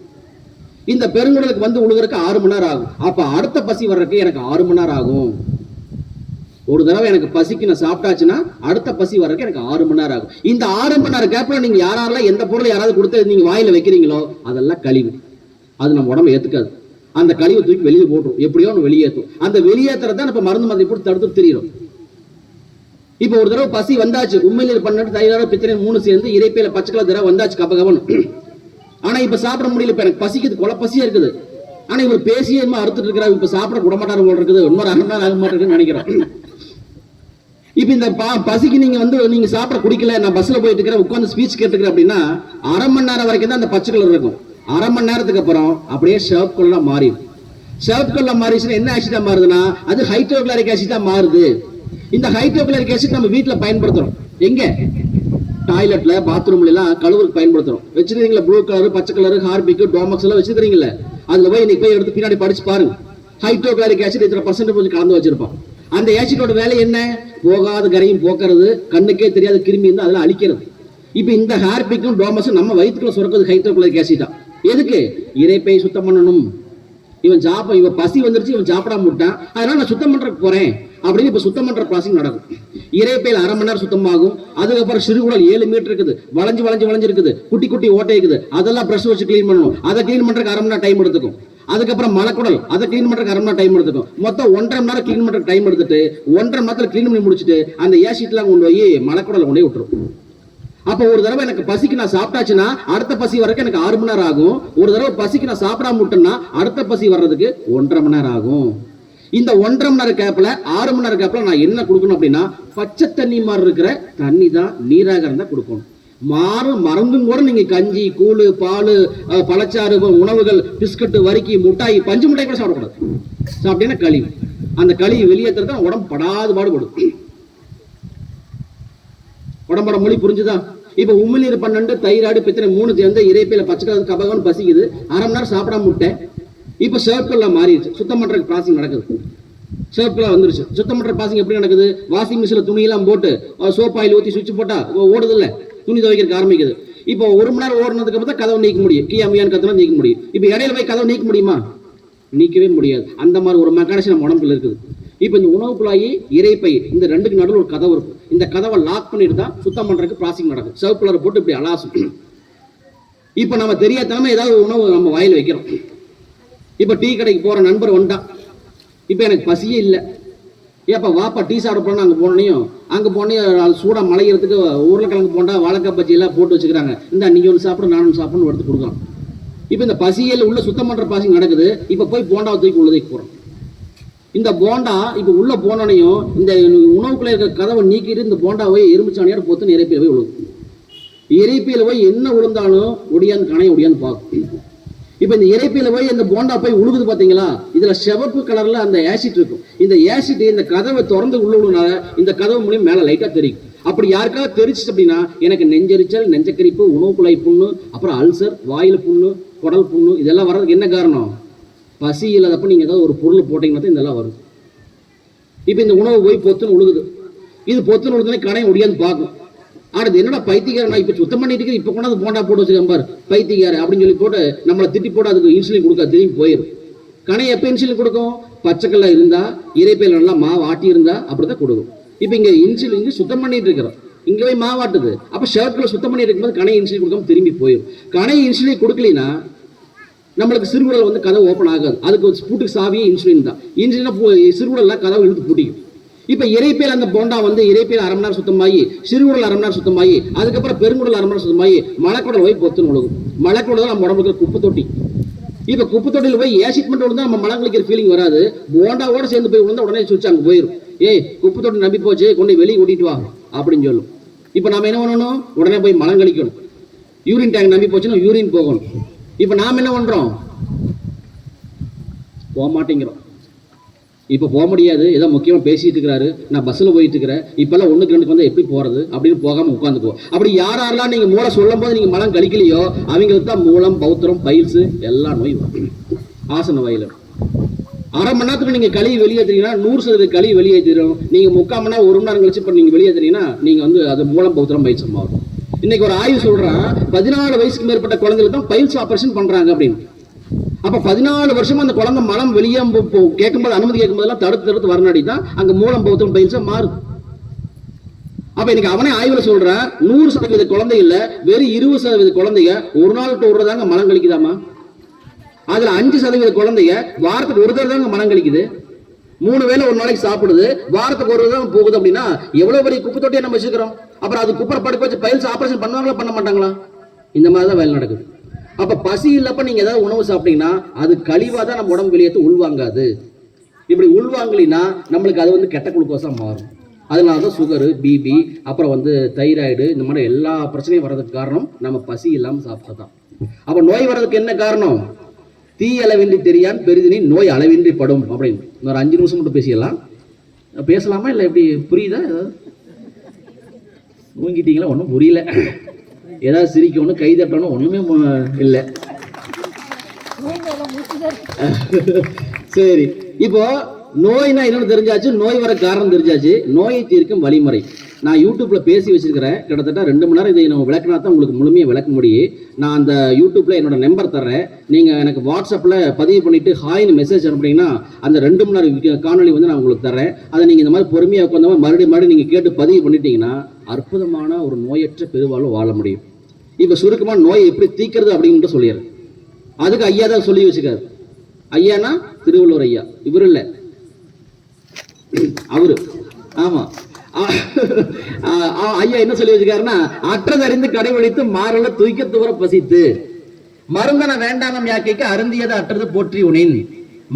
இந்த பெருங்குடலுக்கு வந்து உழுகிறதுக்கு 6 மணி நேரம் ஆகும். அப்ப அடுத்த பசி வர்றதுக்கு எனக்கு 6 மணி நேரம் ஆகும். ஒரு தடவை எனக்கு பசிக்கு நான் சாப்பிட்டாச்சுன்னா அடுத்த பசி வர்றதுக்கு எனக்கு 6 மணி நேரம் ஆகும். இந்த 6 மணி நேரம் கேப்ல நீங்க யாரெல்லாம் எந்த பொருளை யாராவது கொடுத்து நீங்க வாயில வைக்கிறீங்களோ அதெல்லாம் கழிவு. அது நம்ம உடம்பு ஏத்துக்காது. அந்த கழிவை தூக்கி வெளியே போட்டுரும், எப்படியோ ஒன்று வெளியேற்றும். அந்த வெளியேற்றதான் இப்ப மருந்து மாதிரி போட்டு தடுத்து தெரியும். இப்ப ஒரு தடவை பசி வந்தாச்சு, உண்மையில் பண்ணிட்டு தைராய்டு, பித்தனை 3 சேர்ந்து இறைப்பையில பச்சை கலர் திரவம் வந்தாச்சு கபகபன். ஆனா இப்ப சாப்பிட முடியல. இப்ப எனக்கு பசிக்குது, கொலை பசியா இருக்குது. ஆனா இவர் பேசியே அறுத்துட்டு இருக்கிறார். இப்ப சாப்பிட விடமாட்டாரு போல இருக்குது. இன்னொரு 1/2 மணி நேரம் ஆக மாட்டேங்குன்னு நினைக்கிறேன். இப்ப இந்த பசிக்கு நீங்க சாப்பிட குடிக்கல, நான் பஸ்ல போயிட்டு இருக்கிறேன், உட்காந்து ஸ்பீச் கேட்டுக்கிறேன் அப்படின்னா 1/2 மணி நேரம் வரைக்கும் தான் அந்த பச்சை கலர் இருக்கும். 1/2 மணி நேரத்துக்கு அப்புறம் அப்படியே ஷர்ப் கலரா மாறிடும். ஷர்ப் கலர் மாறிடுச்சுன்னா என்ன ஆசிடா மாறுதுன்னா அது ஹைட்ரோகுளோரிக் ஆசிடா மாறுது. இந்த ஹைட்ரோகுளோரிக் ஆசிட் நம்ம வீட்டுல பயன்படுத்துறோம். எங்க? டாய்லெட்ல, பாத்ரூம்ல எல்லாம் கழுவுக்கு பயன்படுத்துறோம். வச்சிருக்கீங்களா ப்ளூ கலர், பச்சை கலர், ஹார்பிக், டோமக்ஸ் எல்லாம் வச்சிருக்கீங்கல்ல, அதுல போய் இன்னைக்கு போய் எடுத்து பின்னாடி படிச்சு பாருங்க. ஹைட்ரோகுளோரிக் ஆசிட் இத்தனை % கலந்து வச்சிருப்பான். அந்த ஆசிடோட வேலை என்ன? போகாத கரையும் போக்குறது, கண்ணுக்கே தெரியாத கிருமி இருந்தா அதெல்லாம் அழிக்கிறது. இப்ப இந்த ஹார்பிக்கும் டோமஸும் நம்ம வயிற்றுக்குள்ள சுரக்கிறது ஹைட்ரோகுளோரிக் ஆசிட் தான். எதுக்கு? இறைப்பை சுத்தம் பண்ணணும். இவன் பசி வந்துருச்சு, இவன் சாப்பிடாம விட்டான், அதனால நான் சுத்தம் பண்றதுக்கு போறேன் அப்படின்னு இப்ப சுத்தம் பண்ற ப்ராசஸ் நடக்கும். இறைப்பையில் 1/2 மணி நேரம் சுத்தமாகும். அதுக்கப்புறம் சிறுகுடல் 7 மீட்டர் இருக்குது, வளைஞ்சு இருக்குது, குட்டி ஓட்டை இருக்குது, அதெல்லாம் பிரஷ் வச்சு கிளீன் பண்ணணும். அதை கிளீன் பண்றதுக்கு 1/2 மணி நேரம் டைம் எடுத்துக்கும். அதுக்கப்புறம் மலக்குடல், அதை கிளீன் பண்றதுக்கு 1/2 மணி நேரம் டைம் எடுத்துக்கும். மொத்தம் 1.5 மணி நேரம் கிளீன் பண்றதுக்கு டைம் எடுத்துட்டு 1.5 மணி நேரத்தில் கிளீன் பண்ணி முடிச்சுட்டு அந்த ஏசிட்லாம் கொண்டு போய் மலக்குடல் கொண்டு விட்டுரும். அப்ப ஒரு தடவை எனக்கு பசிக்கு நான் சாப்பிட்டாச்சுன்னா அடுத்த பசி வரைக்கும் எனக்கு 6 மணி நேரம் ஆகும். ஒரு தடவை பசிக்கு நான் சாப்பிடாம விட்டேன்னா அடுத்த பசி வர்றதுக்கு 1.5 மணி நேரம் ஆகும். இந்த 1.5 மணி நேரம் கேப்ல 6 மணி நேரம் கேப்ல நான் என்ன கொடுக்கணும் அப்படின்னா பச்சை தண்ணி மாதிரி இருக்கிற தண்ணி தான், நீராக இருந்தா கொடுக்கணும். மருந்தும் கூட நீங்க கஞ்சி, கூழு, பால், பழச்சாறு, உணவுகள், பிஸ்கட், வரிக்கி, முட்டாய், பஞ்சு முட்டாய் கூட சாப்பிடக்கூடாது. சாப்பிட்டீங்கன்னா கழிவு. அந்த கழிவு வெளியேற்றுறது உடம்பு படாது பாடுபடும். உடம்போட மொழி புரிஞ்சுதான்? இப்ப உமிழ்நீர் 12, தைராய்டு, பித்தனை 3 சேர்ந்து இறைப்பையில பச்சை கலர் கபகம்னு பசிக்குது, 1/2 மணி நேரம் சாப்பிடாம விட்டேன். இப்ப சர்க்கிள்ல மாறிடுச்சு, சுத்தம் பண்ற ப்ராசஸ் நடக்குது. சர்க்கிளா வந்துருச்சு. சுத்தம் பண்ற ப்ராசஸ் எப்படி நடக்குது? வாஷிங் மிஷின்ல துணி எல்லாம் போட்டு சோப் ஆயில் ஊத்தி சுவிட்ச் போட்டா ஓடுது இல்ல, துணி துவைக்கிறதுக்கு ஆரம்பிக்குது. இப்போ 1 மணி நேரம் ஓடுனதுக்கு அப்புறம் தான் கதவை நீக்க முடியும், கியாமியான்னு கத்தனா நீக்க முடியும். இப்போ இடையில போய் கதவை நீக்க முடியுமா? நீக்கவே முடியாது. அந்த மாதிரி ஒரு மெக்கானிசம் நம்ம உடம்புல இருக்குது. இப்போ இந்த உணவு குழாயி, இறைப்பை, இந்த ரெண்டுக்கு நடுவில் ஒரு கதவு இருக்கும். இந்த கதவை லாக் பண்ணிட்டு தான் சுத்தம் பண்றதுக்கு ப்ராசஸிங் நடக்கும். சிவப்பு கலர் போட்டு இப்படி அலாசும். இப்போ நம்ம தெரியாதனமா ஏதாவது உணவு நம்ம வாயில் வைக்கிறோம். இப்போ டீ கடைக்கு போற நண்பர் வந்தான், இப்போ எனக்கு பசியே இல்லை, ஏப்பா வாப்பா டீ சாப்பிட போனா அங்கே போனையும் சூடாக மலைகிறதுக்கு உருளைக்கிழங்கு போண்டா வாழைக்காய் பஜ்ஜி எல்லாம் போட்டு வச்சுக்கிறாங்க, இந்த நீ ஒன்று சாப்பிட நானும் சாப்பிடணும் எடுத்து கொடுக்கலாம். இப்போ இந்த பசியில் உள்ள சுத்தம் பண்ற ப்ராசஸிங் நடக்குது. இப்போ போய் போண்டாவை தூக்கி உள்ளதை போகிறோம். இந்த போண்டா இப்போ உள்ள போனோனையும் இந்த உணவுக்குள்ள இருக்கிற கதவை நீக்கிட்டு இந்த போண்டாவை எறும்புச்சாணியோட பொத்துன்னு இறைப்பியில் போய் விழுகும். இறைப்பியில் போய் என்ன விழுந்தாலும் ஒடியாந்து கணையை ஒடியாந்து பார்க்கும். இப்போ இந்த இறைப்பியில் போய் இந்த போண்டா போய் உழுகுது பார்த்தீங்களா, இதில் சிவப்பு கலரில் அந்த ஆசிட் இருக்கும். இந்த ஆசிட் இந்த கதவை திறந்து உள்ள விழுனால இந்த கதவு மூலியம் மேலே லைட்டாக தெரியும். அப்படி யாருக்காவது தெரிச்சிச்சு அப்படின்னா எனக்கு நெஞ்சரிச்சல், நெஞ்சக்கரிப்பு, உணவு குழாய் புண்ணு, அப்புறம் அல்சர், வாயில் புண்ணு, குடல் புண்ணு, இதெல்லாம் வர்றதுக்கு என்ன காரணம்? பசி இல்லாதப்ப நீங்கள் ஏதாவது ஒரு பொருள் போட்டிங்கன்னா தான் இதெல்லாம் வரும். இப்போ இந்த உணவு போய் பொத்துன்னு உழுகுது. இது பொத்துன்னு உழுதுனே கடையை ஒடியாந்து பார்க்கும். அடுத்து என்னடா பைத்தியக்காரன், நான் இப்போ சுத்தம் பண்ணிட்டு இருக்கேன், இப்போ கொண்டாந்து போண்டா போட்டு வச்சுக்கேன் பாரு பைத்தியக்காரன் அப்படின்னு சொல்லி போட்டு நம்மளை திட்டி போட்டு அதுக்கு இன்சுலின் கொடுக்க திரும்பி போயிடும். கணை எப்போ இன்சுலின் கொடுக்கும்? பச்சைக்கல்ல இருந்தா, இறைப்பையில் நல்லா மாவு ஆட்டி இருந்தா அப்படிதான் கொடுக்கும். இப்போ இங்கே இன்சுலின் சுத்தம் பண்ணிட்டு இருக்கிறோம், இங்கே போய் மாவாட்டுது. அப்போ ஷர்ட்ல சுத்தம் பண்ணிட்டு இருக்கும்போது கணை இன்சுலின் கொடுக்காம திரும்பி போயிடும். கணை இன்சுலின் கொடுக்கலனா நம்மளுக்கு சிறுகுடல் வந்து கதவு ஓப்பன் ஆகாது. அதுக்கு பூட்டுக்கு சாவியே இன்சுலின் தான். இன்சுலின் சிறுகுடல்லாம் கதவு இழுத்து பூட்டிக்கும். இப்போ இறைப்பையில் அந்த போண்டா வந்து இறைப்பையில் 1/2 மணி நேரம் சுத்தமாகி, சிறுகுடல் 1/2 மணி நேரம் சுத்தமாகி, அதுக்கப்புறம் பெருங்குடல் 1/2 மணி நேரம் சுத்தமாகி, மலைக்குடல் போய் பொத்துன்னு விழுகும். மலைக்குடல் நம்ம உடம்புக்கு குப்பை தொட்டி. இப்போ குப்பை தொட்டியில் போய் ஏசிட் மட்டும் விழுந்தா நம்ம மலம் கழிக்கிற ஃபீலிங் வராது. போண்டாவோட சேர்ந்து போய் விழுந்தா உடனே சுவிட்ச் அங்கே போயிடும். ஏய் குப்பை தொட்டி நம்பி போச்சு, கொண்டு வெளியே கூட்டிட்டு வா அப்படின்னு சொல்லும். இப்போ நாம என்ன பண்ணணும்? உடனே போய் மலம் கழிக்கணும். யூரின் டேங்க் நம்பி போச்சுன்னா யூரின் போகணும். இப்போ நாம் என்ன பண்றோம்? போக மாட்டேங்கிறோம். இப்போ போக முடியாது, ஏதோ முக்கியமாக பேசிட்டு இருக்கிறாரு, நான் பஸ்ஸில் போயிட்டு இருக்கிறேன், இப்போல்லாம் 1க்கு 2க்கு வந்து எப்படி போகிறது அப்படின்னு போகாமல் உட்காந்துக்குவோம். அப்படி யாரெல்லாம் நீங்கள் மூளை சொல்லும் போது நீங்கள் மலம் கழிக்கலையோ அவங்களுக்கு தான் மூலம், பௌத்திரம், பைல்ஸு எல்லா நோயும் வரும். ஆசன வயல் 1/2 மணி நேரத்துக்கு நீங்கள் கழுவி வெளியேற்றுறீங்கன்னா 100% கழுவி வெளியேற்றிடும். நீங்கள் 3/4 மணி நேரம் 1 மணி நேரம் கழிச்சு இப்போ நீங்கள் வெளியேற்றுறீங்கன்னா நீங்கள் வந்து அது மூலம், பௌத்திரம், பைல்ஸ் ஆகும். இன்னைக்கு ஒரு ஆய்வு சொல்றான், 14 வயசுக்கு மேற்பட்ட குழந்தைகளுக்கு தான் பைல்ஸ் ஆபரேஷன் பண்றாங்க அப்படின்னு. அப்ப 14 வருஷமா அந்த குழந்தை மலம் வெளியே கேட்கும்போது, அனுமதி கேட்கும்போதெல்லாம் தடுத்து வரனாடி தான் அங்க மூலம், பௌத்திரம், பைல்ஸா மாறுது. அப்ப இன்னைக்கு அவனே ஆய்வுல சொல்றான், 100% குழந்தை இல்ல, வெறும் 20% குழந்தைங்க ஒரு நாள் விட்டு விடுறதாங்க மலம் கழிக்குதாமா. அதுல 5% குழந்தைங்க வாரத்துக்கு ஒரு தடவை தாங்க மலம் கழிக்குது. 3 வேளை ஒரு நாளைக்கு சாப்பிடுது, வாரத்துக்கு ஒரு தடவை போகுது. அப்படின்னா எவ்வளவு பெரிய குப்பை தொட்டியை நம்ம வச்சுக்கிறோம். அப்புறம் அது குப்பரை படுக்க வச்சு பைல்ஸ் ஆபரேஷன் பண்ணுவாங்களா பண்ண மாட்டாங்களா? இந்த மாதிரி தான் வேலை நடக்குது. அப்ப பசி இல்லப்ப நீங்க ஏதாவது உணவு சாப்பிட்டீங்கன்னா அது கழிவா தான் நம்ம உடம்பு வெளியேற்று உள்வாங்காது. இப்படி உள்வாங்கலினா நம்மளுக்கு அது வந்து கெட்ட குளுக்கோஸா மாறும். அதனாலதான் சுகரு, பிபி, அப்புறம் வந்து தைராய்டு, இந்த மாதிரி எல்லா பிரச்சனையும் வர்றதுக்கு காரணம் நம்ம பசி இல்லாம சாப்பிட்டதான். அப்ப நோய் வர்றதுக்கு என்ன காரணம்? தீ அளவின்றி தெரியான் பெரிதினி நோய் அளவின்றி படும் அப்படின்னு. ஒரு 5 நிமிஷம் மட்டும் பேசலாமா இல்லை எப்படி? புரியுதா? ஏதாவது தூங்கிட்டீங்களா? ஒன்றும் புரியல. ஏதாவது சிரிக்கணும், கை தட்டணும், ஒண்ணுமே இல்லை. சரி, இப்போ நோய்னா என்னன்னு தெரிஞ்சாச்சு, நோய் வர காரணம் தெரிஞ்சாச்சு, நோயை தீர்க்கும் வழிமுறை. நான் யூடியூப்ல பேசி வச்சிருக்கிறேன், கிட்டத்தட்ட 2 மணி நேரம் இதை நம்ம விளக்கினா தான் உங்களுக்கு முழுமையாக விளக்க முடியும். நான் அந்த யூடியூப்ல என்னோட நம்பர் தர்றேன், நீங்க எனக்கு வாட்ஸ்அப்ல பதிவு பண்ணிட்டு ஹாய்னு மெசேஜ் அனுப்புனீங்கன்னா அந்த 2 மணி நேரம் காணொலி வந்து நான் உங்களுக்கு தர்றேன். அதை நீங்க இந்த மாதிரி பொறுமையாக உட்காந்து மறுபடியும் நீங்க கேட்டு பதிவு பண்ணிட்டீங்கன்னா அற்புதமான ஒரு நோயற்ற பெருவாழ்வு வாழ முடியும். இப்ப சுருக்கமா நோயை எப்படி தீக்கிறது அப்படின்னு சொல்லிடுறேன். அதுக்கு ஐயா தான் சொல்லி வச்சுக்காரு. ஐயானா திருவள்ளுவர் ஐயா, இவரு இல்ல, அவரு. ஆமா, ஐயா என்ன சொல்லி வச்சுக்காருன்னா, அற்றதறிந்து கடைபிடித்து மாறல தூய்க்க துவர பசித்து மருந்தன வேண்டாம் யாக்கைக்கு அருந்தியதை அற்றது போற்றி உனின்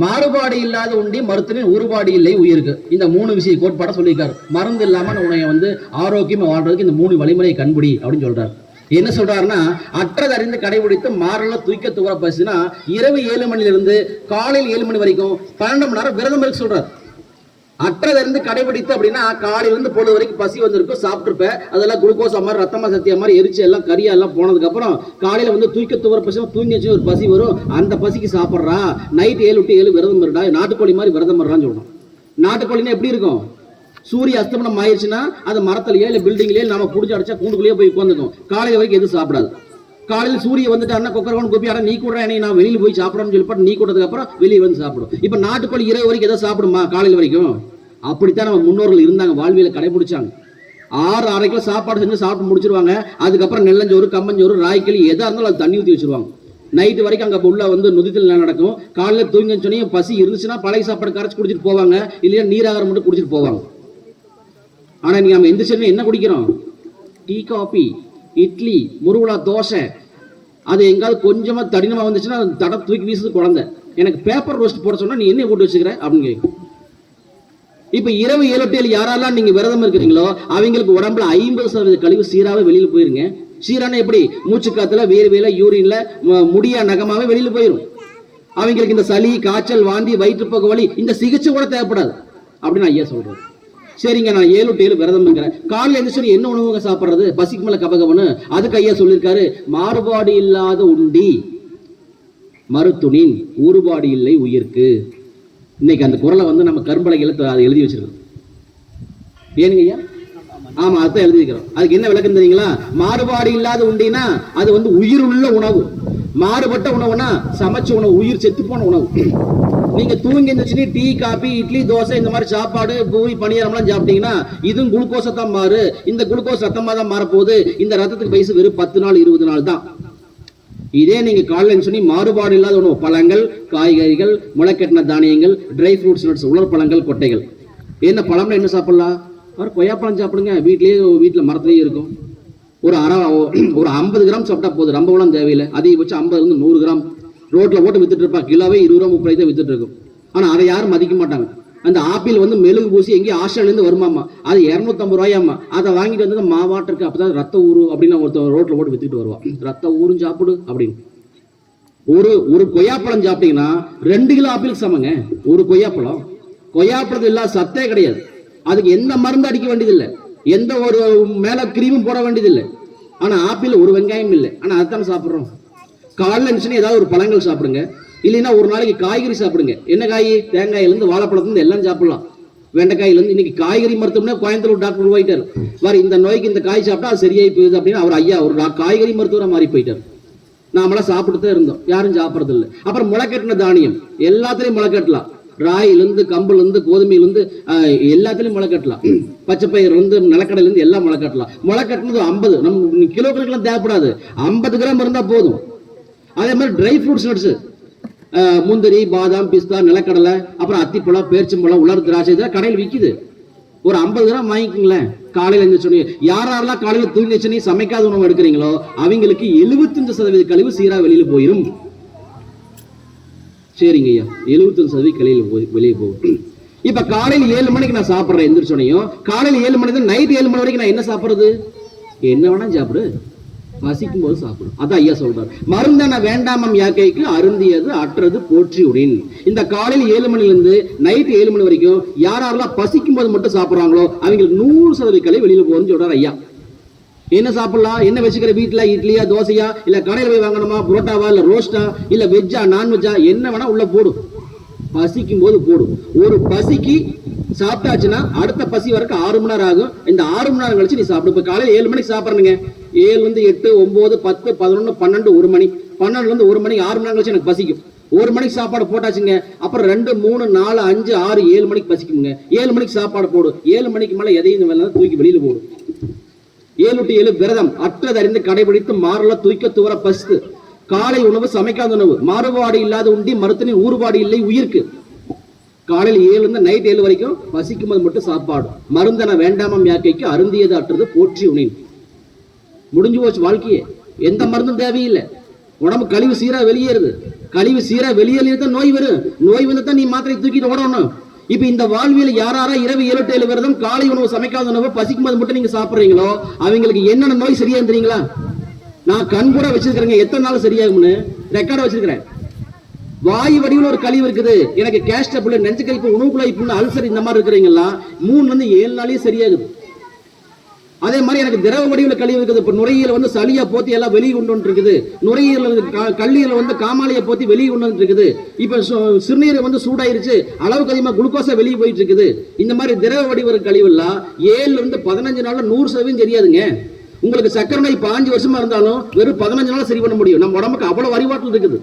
மாறுபாடு இல்லாத உண்டி மருத்துவனின் உருபாடு இல்லை உயிருக்கு. இந்த 3 விஷயம் கோட்பாட சொல்லியிருக்காரு. மருந்து இல்லாம உன்னைய வந்து ஆரோக்கியமா வாழ்றதுக்கு இந்த 3 வழிமுறை கண்புடி அப்படின்னு சொல்றாரு. என்ன சொல்றாருன்னா, அற்றதறிந்து கடைபிடித்து மாறல தூய்க்க துவர பசினா இரவு 7 மணிலிருந்து காலையில் 7 மணி வரைக்கும் 12 மணி நேரம் விரதம் இருக்க சொல்றாரு. அற்றதறிந்து கடைபிடித்து அப்படின்னா காலையிலிருந்து பொழுது வரைக்கும் பசி வந்திருக்கும், சாப்பிட்டுருப்ப, அதெல்லாம் குளுக்கோஸ் மாதிரி ரத்தமா சத்திய மாதிரி எரிச்சு எல்லாம் கரியா எல்லாம் போனதுக்கு அப்புறம் காலையில வந்து தூய்க்க துவர பசி தூங்கி வச்சு ஒரு பசி வரும், அந்த பசிக்கு சாப்பிட்றா. நைட் 7 to 7 விரதம் இருடா, நாட்டுக்கோழி மாதிரி விரதம் இருறான்னு சொல்லணும். நாட்டுக்கோழின்னா எப்படி இருக்கும்? சூரிய அஸ்தமனம் ஆயிடுச்சுன்னா அது மரத்திலேயே இல்லை பில்டிங்லேயே நம்ம புடிச்சு அடிச்சா கூண்டுக்குள்ளேயே போய் உட்காந்துக்கும். காலையில் வரைக்கும் எதுவும் சாப்பிடாது. காலையில் சூரிய வந்துட்டாருன்னா கொக்கரவன் கோப்பி ஆனா நீ கூட நான் வெளியில் போய் சாப்பிடணும்னு சொல்லிப்பட்டு நீ கூட்டதுக்கு அப்புறம் வெளியே வந்து சாப்பிடும். இப்போ நாட்டுக்கோழி இரவு வரைக்கும் எதாவது சாப்பிடுமா? காலையில் வரைக்கும். அப்படித்தான் நம்ம முன்னோர்கள் இருந்தாங்க, வாழ்வியலை கடைபிடிச்சாங்க. 6:30 சாப்பாடு செஞ்சு சாப்பிட்டு முடிச்சிருவாங்க. அதுக்கப்புறம் நெல்லஞ்சோறு, கம்மஞ்சோறு, ராய்க்களி எதா இருந்தாலும் அது தண்ணி ஊற்றி வச்சிருவாங்க. நைட்டு வரைக்கும் அங்கே உள்ள வந்து நொதித்தல் நடக்கும். காலையில் தூங்கி சொன்னீங்க பசி இருந்துச்சுன்னா பழைய சாப்பாடு கரைச்சி குடிச்சிட்டு போவாங்க, இல்லையா நீராகாரம் மட்டும் குடிச்சிட்டு போவாங்க. ஆனால் நீங்க நம்ம எந்திரிச்சோன்னா என்ன குடிக்கிறோம்? டீ, காபி, இட்லி, முருகுலா, தோசை. அது எங்காவது கொஞ்சமா தடினமா வந்துச்சுன்னா தடை தூக்கி வீசுது குழந்தை. எனக்கு பேப்பர் ரோஸ்ட் போட சொன்னா நீ என்ன போட்டு வச்சுக்கிற அப்படின்னு கேட்கும். இப்ப இரவு 7-8 யாரெல்லாம் நீங்க விரதம் இருக்கிறீங்களோ அவங்களுக்கு உடம்புல 50% கழிவு சீராவே வெளியில போயிருங்க. சீரான எப்படி? மூச்சு காத்துல, வேர்வையில, யூரின்ல, முடியா, நகமாவே வெளியில போயிடும். அவங்களுக்கு இந்த சளி, காய்ச்சல், வாந்தி, வயிற்றுப்போக்கு வலி இந்த சிகிச்சை கூட தேவைப்படாது அப்படின்னு ஐயா சொல்றேன். சரிங்க, நான் 7-7 விரதம் இருக்கிறேன். காலையில் எந்திரிச்சு என்ன உணவுங்க சாப்பிட்றது? பசிக்கு மேல கபகவனு. அதுக்கு ஐயா சொல்லியிருக்காரு, மாறுபாடு இல்லாத உண்டி மருத்துணின் ஊறுபாடு இல்லை உயிர்க்கு. இன்னைக்கு அந்த குரலை வந்து நம்ம கரும்பலகையில அதை எழுதி வச்சிருக்கோம். ஏனுங்க ஐயா? ஆமா, அதான் எழுதிக்கிறோம். அதுக்கு என்ன விளக்கம் தெரியுங்களா? மாறுபாடு இல்லாத உண்டினா அது வந்து உயிருள்ள உணவு. மாறுபட்ட உணவுனா சமைச்ச உணவு, உயிர் செத்து போன உணவு. நீங்க தூங்கி இருந்துச்சு டீ, காபி, இட்லி, தோசை இந்த மாதிரி சாப்பாடு, பூரி, பணியாரம்லாம் சாப்பிட்டீங்கன்னா இதுவும் குளுக்கோஸை தான் மாறு. இந்த குளுக்கோஸ் ரத்தமா தான் மாறப்போகுது. இந்த ரத்தத்துக்கு வயசு வெறும் 10 நாள் 20 நாள் தான். இதே நீங்க காலையில் சொல்லி மாறுபாடு இல்லாத உணவு, பழங்கள், காய்கறிகள், முளைக்கட்டின தானியங்கள், ட்ரை ஃப்ரூட்ஸ், நட்ஸ், உலர் பழங்கள், கொட்டைகள். என்ன பழம்னா என்ன சாப்பிடலாம்? கொய்யாப்பழம் சாப்பிடுங்க, வீட்டில் மரத்துலேயே இருக்கும். ஒரு 50 கிராம் சாப்பிட்டா போதும், ரொம்பலாம் தேவையில்லை. அதிகபட்சம் 50 100 கிராம். ரோட்ல போட்டு வித்துட்டு இருப்பா, கிலோவே 20 ரூபா 30 தான் வித்துட்டு இருக்கும். ஆனா அதை யாரும் மதிக்க மாட்டாங்க. அந்த ஆப்பிள் வந்து மெழுகு பூசி எங்கேயும் ஆஸ்திரேலியிலேருந்து வருமாமா, அது 250 ரூபாயாமா. அதை வாங்கிட்டு வந்து மாவாட்டிருக்கு, அப்பதான் ரத்த ஊரு அப்படின்னு ஒருத்தர் ரோட்ல போட்டு வித்துட்டு வருவான். ரத்த ஊரும் சாப்பிடு அப்படின்னு. ஒரு கொய்யாப்பழம் சாப்பிட்டீங்கன்னா 2 கிலோ ஆப்பிள் சமங்க. ஒரு கொய்யாப்பழம். கொய்யாப்பழத்தில் இல்லாத சத்தே கிடையாது. அதுக்கு எந்த மருந்து அடிக்க வேண்டியதில்லை, எந்த ஒரு மேல கிரீமும் போட வேண்டியதில்லை. ஆனா ஆப்பிள் ஒரு வெங்காயம் இல்லை. ஆனா அதைத்தானே சாப்பிட்றோம். காலையில் இருந்துச்சுன்னா ஏதாவது ஒரு பழங்கள் சாப்பிடுங்க, இல்லைன்னா ஒரு நாளைக்கு காய்கறி சாப்பிடுங்க. என்ன காய்? தேங்காயிலிருந்து, வாழைப்பழத்துலேருந்து எல்லாம் சாப்பிடலாம். வெண்டைக்காயிலிருந்து. இன்னைக்கு காய்கறி மருத்துவம்னா கோயம்புத்தூர் டாக்டர் உருவாயிட்டார். வேறு இந்த நோய்க்கு இந்த காய் சாப்பிட்டா அது சரியாகி போகுது அப்படின்னு அவர் ஐயா ஒரு காய்கறி மருத்துவராக மாறி போயிட்டார். நாமெல்லாம் சாப்பிட்டு தான் இருந்தோம், யாரும் சாப்பிட்றது இல்லை. அப்புறம் முளைக்கட்டின தானியம் எல்லாத்துலேயும் முளைக்கட்டலாம். ராயிலிருந்து, கம்புலேருந்து, கோதுமையிலிருந்து எல்லாத்துலேயும் முளைக்கட்டலாம். பச்சைப்பயிர்லேருந்து, நிலக்கடையிலேருந்து எல்லாம் முளைக்கட்டலாம். முளைக்கட்டினது 50, நம்ம கிலோ கணக்கெல்லாம் தேவைப்படாது, 50 கிராம் இருந்தால் போதும். அதே மாதிரி ட்ரை ஃப்ரூட்ஸ், நட்ஸ், முந்திரி, பாதாம், பிஸ்தா, நிலக்கடலை, அப்புறம் அத்திப்பழம், பேரிச்சம்பழம், உலர் திராட்சை இதெல்லாம் கடையில் விற்கிது. ஒரு 50 கிராம் வாங்கிக்கோங்களேன். காலையில் எழுந்திரிச்சோன்னே யாரெல்லாம் காலையில் தூங்கிச்சோன்னே சமைக்காத உணவு எடுக்கிறீங்களோ அவங்களுக்கு 75% கழிவு சீராக வெளியில போயிடும். சரிங்க ஐயா, 75% வெளியே போகும். இப்ப காலையில் 7 மணிக்கு நான் சாப்பிட்றேன் எந்திரிச்சோனையும். காலையில் 7 மணி தான் நைட் 7 மணி வரைக்கும் நான் என்ன சாப்பிட்றது? என்ன வேணா சாப்பிடு, பசிக்கும் போது சாப்பிடும். அதான் ஐயா சொல்றாரு, மருந்தன வேண்டாமம் யாக்கைக்கு அருந்தியது அற்றது போற்றி உடின். இந்த காலையில் 7 மணிலிருந்து நைட் 7 மணி வரைக்கும் யாரெல்லாம் பசிக்கும் போது மட்டும் சாப்பிட்றாங்களோ அவங்களுக்கு 100% கழிவு வெளியில போகும்னு சொல்றாரு ஐயா. என்ன சாப்பிடலாம்? என்ன வச்சுக்கிற வீட்டுல? இட்லியா, தோசையா, இல்ல கடையில் போய் வாங்கணுமா? புரோட்டாவா, இல்ல ரோஸ்டா, இல்ல வெஜ்ஜா, நான்வெஜ்ஜா, என்ன வேணா உள்ள போடும். பசிக்கும் போது போடும். ஒரு பசிக்கு சாப்பிட்டாச்சுன்னா அடுத்த பசி வரைக்கும் 6 மணி நேரம் ஆகும். இந்த 6 மணி நேரம் கழிச்சு நீ சாப்பிடு. இப்ப காலையில் 7 மணிக்கு சாப்பிட்றீங்க, 7 8 9 10 11 12 1 மணி, 12 1 மணிக்கு 6 மணி நேரம் கழிச்சு எனக்கு பசிக்கும். 1 மணிக்கு சாப்பாடு போட்டாச்சுங்க, அப்புறம் 2 3 4 5 6 7 மணிக்கு பசிக்குங்க. 7 மணிக்கு சாப்பாடு போடு. 7 மணிக்கு மேல எதையும் வேலை தூக்கி வெளியில போடும். 7 to 7 விரதம் அற்றது அறிந்து கடைபிடித்து மாறல தூக்க துவர பஸ்து. காலை உணவு சமைக்காத உணவு, மாறுபாடு இல்லாத உண்டி மருத்துவனின் ஊறுபாடு இல்லை உயிர்க்கு. காலையில் 7 இருந்து நைட் 7 வரைக்கும் பசிக்கும் போது மட்டும் சாப்பாடு. மருந்தன வேண்டாமம் யாக்கைக்கு அருந்தியது அற்றது போற்றி உணின். முடிஞ்சு போச்சு வாழ்க்கையே. எந்த மருந்தும் தேவையில்லை. உடம்பு கழிவு சீரா வெளியேறுது. கழிவு சீரா வெளியேறியதான் நோய் வரும். நோய் வந்து தான் நீ மாத்திரை தூக்கிட்டு ஓடணும். இப்ப இந்த வாழ்வியல் யாராரா இரவு 7 to 7 விரதம், காலை உணவு சமைக்காத உணவு, பசிக்கும் போது மட்டும் நீங்க சாப்பிடுறீங்களோ அவங்களுக்கு என்னென்ன நோய் சரியா தெரியுங்களா? நான் கண் கூட வச்சிருக்கிறேங்க, எத்தனை நாள் சரியாகும்னு ரெக்கார்டு வச்சிருக்கிறேன். வாயு வடிவில் ஒரு கழிவு இருக்குது. எனக்கு கேஸ் ட்ரபிள், நெஞ்சு கழிப்பு, உணவு குழாய் புண்ணு, அல்சர் இந்த மாதிரி இருக்கிறீங்களா 3 to 7 நாளையும் சரியாகுது. அதே மாதிரி எனக்கு திரவ வடிவில் கழிவு இருக்குது. இப்ப நுரையீரல் வந்து சளியை போத்தி எல்லாம் வெளியே கொண்டு வந்து இருக்குது. நுரையீரல் கல்லீரல் வந்து காமாலையை போத்தி வெளியே கொண்டு வந்து இருக்குது. இப்ப சிறுநீரை வந்து சூடாயிருச்சு, அளவுக்கு அதிகமா குளுக்கோஸா வெளியே போயிட்டு இருக்குது. இந்த மாதிரி திரவ வடிவ கழிவுலாம் 7 இருந்து 15 நாள்ல 100% தெரியாதுங்க. உங்களுக்கு சக்கரை நோய் 5 வருஷமா இருந்தாலும் வெறும் 15 நாள் சரி பண்ண முடியும். நம்ம உடம்புக்கு அவ்வளவு அறிவாற்றல் இருக்குது.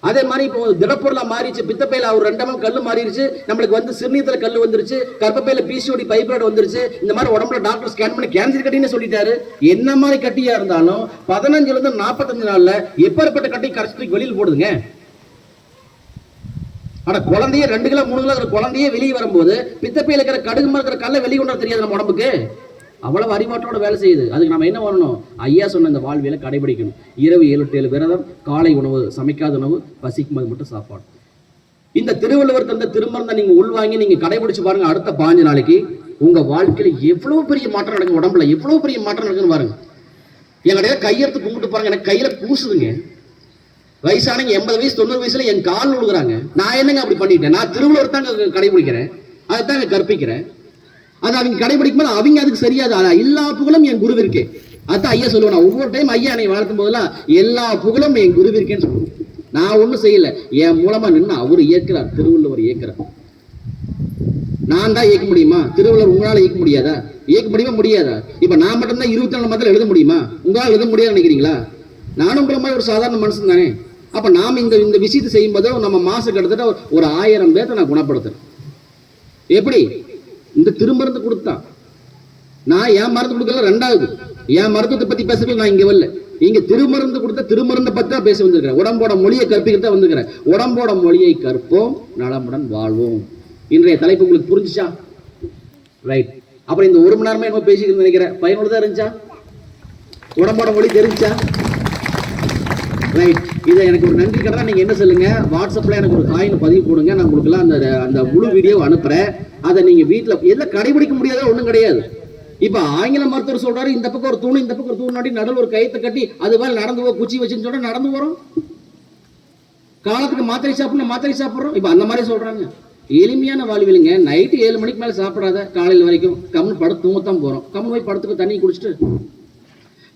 அதே மாதிரி இப்போ திடப்பொருளா மாறிடுச்சு, பித்தப்பையில ஒரு 2 mm கல்லு மாறிடுச்சு, நம்மளுக்கு வந்து சிறுநீரத்துல கல்லு வந்துருச்சு, கர்ப்பப்பையில பிசிஓடி பைப்ராய்டு வந்துருச்சு. இந்த மாதிரி உடம்புல டாக்டர் ஸ்கேன் பண்ணி கேன்சர் கட்டின்னு சொல்லிட்டாரு. என்ன மாதிரி கட்டியா இருந்தாலும் 15 இருந்து 45 நாள்ல எப்பேற்பட்ட கட்டி கரைச்சிட்டு வெளியில் போடுதுங்க. ஆனா குழந்தைய 2 கிலோ 3 கிலோ குழந்தையே வெளியே வரும்போது பித்தப்பையில இருக்கிற கடுகு இருக்கிற கல்லை வெளியே கொண்டு தெரியாது நம்ம உடம்புக்கு. அவ்வளவு அறிவாற்றோட வேலை செய்யுது. அதுக்கு நம்ம என்ன பண்ணணும்? ஐயா சொன்ன இந்த வாழ்வியலை கடைபிடிக்கணும். இரவு 7 to 7 விரதம், காலை உணவு சமைக்காத உணவு, பசிக்கும் போது மட்டும் சாப்பாடு. இந்த திருவள்ளுவர் தந்த திருமருந்தை நீங்க உள்வாங்கி நீங்க கடைபிடிச்சு பாருங்க. அடுத்த 15 நாளைக்கு உங்க வாழ்க்கையில எவ்வளவு பெரிய மாற்றம் நடக்கும், உடம்புல எவ்வளவு பெரிய மாற்றம் நடக்குன்னு பாருங்க. எங்களுடைய கையெடுத்து கும்பிட்டு பாருங்க, எனக்கு கையில கூசுதுங்க. வயசானவங்க 80 வயசு 90 வயசுல என் கால் விழுகுறாங்க. நான் என்னங்க அப்படி பண்ணிட்டேன்? நான் திருவள்ளுவர் தாங்க கடைபிடிக்கிறேன், அதை தாங்க கற்பிக்கிறேன். அது அவங்க கடைபிடிக்கும் போது அவங்க அதுக்கு சரியாது. எல்லா புகழும் என் குருவிற்கே. அதான் ஐயா சொல்லுவேன். நான் ஒவ்வொரு டைம் ஐயா என்னை வளர்த்தும் போதெல்லாம் எல்லா புகழும் என் குருவிற்கேன்னு சொல்லுவேன். நான் ஒன்றும் செய்யல, என் மூலமா நின்று அவர் இயக்குறார். திருவள்ளுவர் இயக்குறார். நான் தான் இயக்க முடியுமா? திருவள்ளுவர் உங்களால இயக்க முடியாதா? இயக்க முடியுமா? முடியாதா? இப்ப நான் மட்டும்தான் 24 மதத்தில் எழுத முடியுமா? உங்களால் எழுத முடியாது நினைக்கிறீங்களா? நானும் உங்களை மாதிரி ஒரு சாதாரண மனுஷன் தானே. அப்ப நாம இந்த விஷயத்தை செய்யும் போது நம்ம மாசம் கிட்டத்தட்ட ஒரு 1000 பேர்த்த நான் குணப்படுத்துறேன். எப்படி? இந்த திருமருந்து கொடுத்தான். நான் என் மருந்து கொடுக்கல. 2வது என் மருத்துவத்தை பத்தி பேசுறது நான் இங்க வரல. இங்க திருமருந்து கொடுத்த திருமருந்தை பத்தி தான் பேச வந்திருக்கிறேன். உடம்போட மொழியை கற்பிக்கிறதா வந்திருக்கிறேன். உடம்போட மொழியை கற்போம், நலமுடன் வாழ்வோம். இன்றைய தலைப்பு உங்களுக்கு புரிஞ்சுச்சா? ரைட். அப்புறம் இந்த 1 மணி நேரமே என்ன பேசிக்கிறேன்னு நினைக்கிறேன். பயனுள்ளதா இருந்துச்சா? உடம்போட மொழி தெரிஞ்சா? ரைட். இதை எனக்கு ஒரு நன்றி கடனா நீங்க என்ன சொல்லுங்க, வாட்ஸ்அப்ல எனக்கு ஒரு காயின் பதிவு போடுங்க. நான் உங்களுக்குலாம் அந்த முழு வீடியோ அனுப்புறேன். அதை நீங்க வீட்டுல எல்லாம் கடைபிடிக்க முடியாத ஒண்ணும் கிடையாது. இப்ப ஆங்கில மருத்துவர் சொல்றாரு, இந்த பக்கம் ஒரு தூணு, இந்த பக்கம் ஒரு தூண் நாட்டி நடுவில் ஒரு கயித்தை கட்டி அது மேல நடந்து போ, குச்சி வச்சுன்னு சொன்னா நடந்து வரும். காலத்துக்கு மாத்திரை சாப்பிடணும், மாத்திரை சாப்பிடுறோம். இப்ப அந்த மாதிரி சொல்றாங்க. எளிமையான வாழ்விலுங்க. நைட்டு 7 மணிக்கு மேல சாப்பிடாத, காலையில் வரைக்கும் கம்னு படுத்து தூங்கத்தான் போறோம். கம்னு போய் படத்துக்கு தண்ணி குடிச்சிட்டு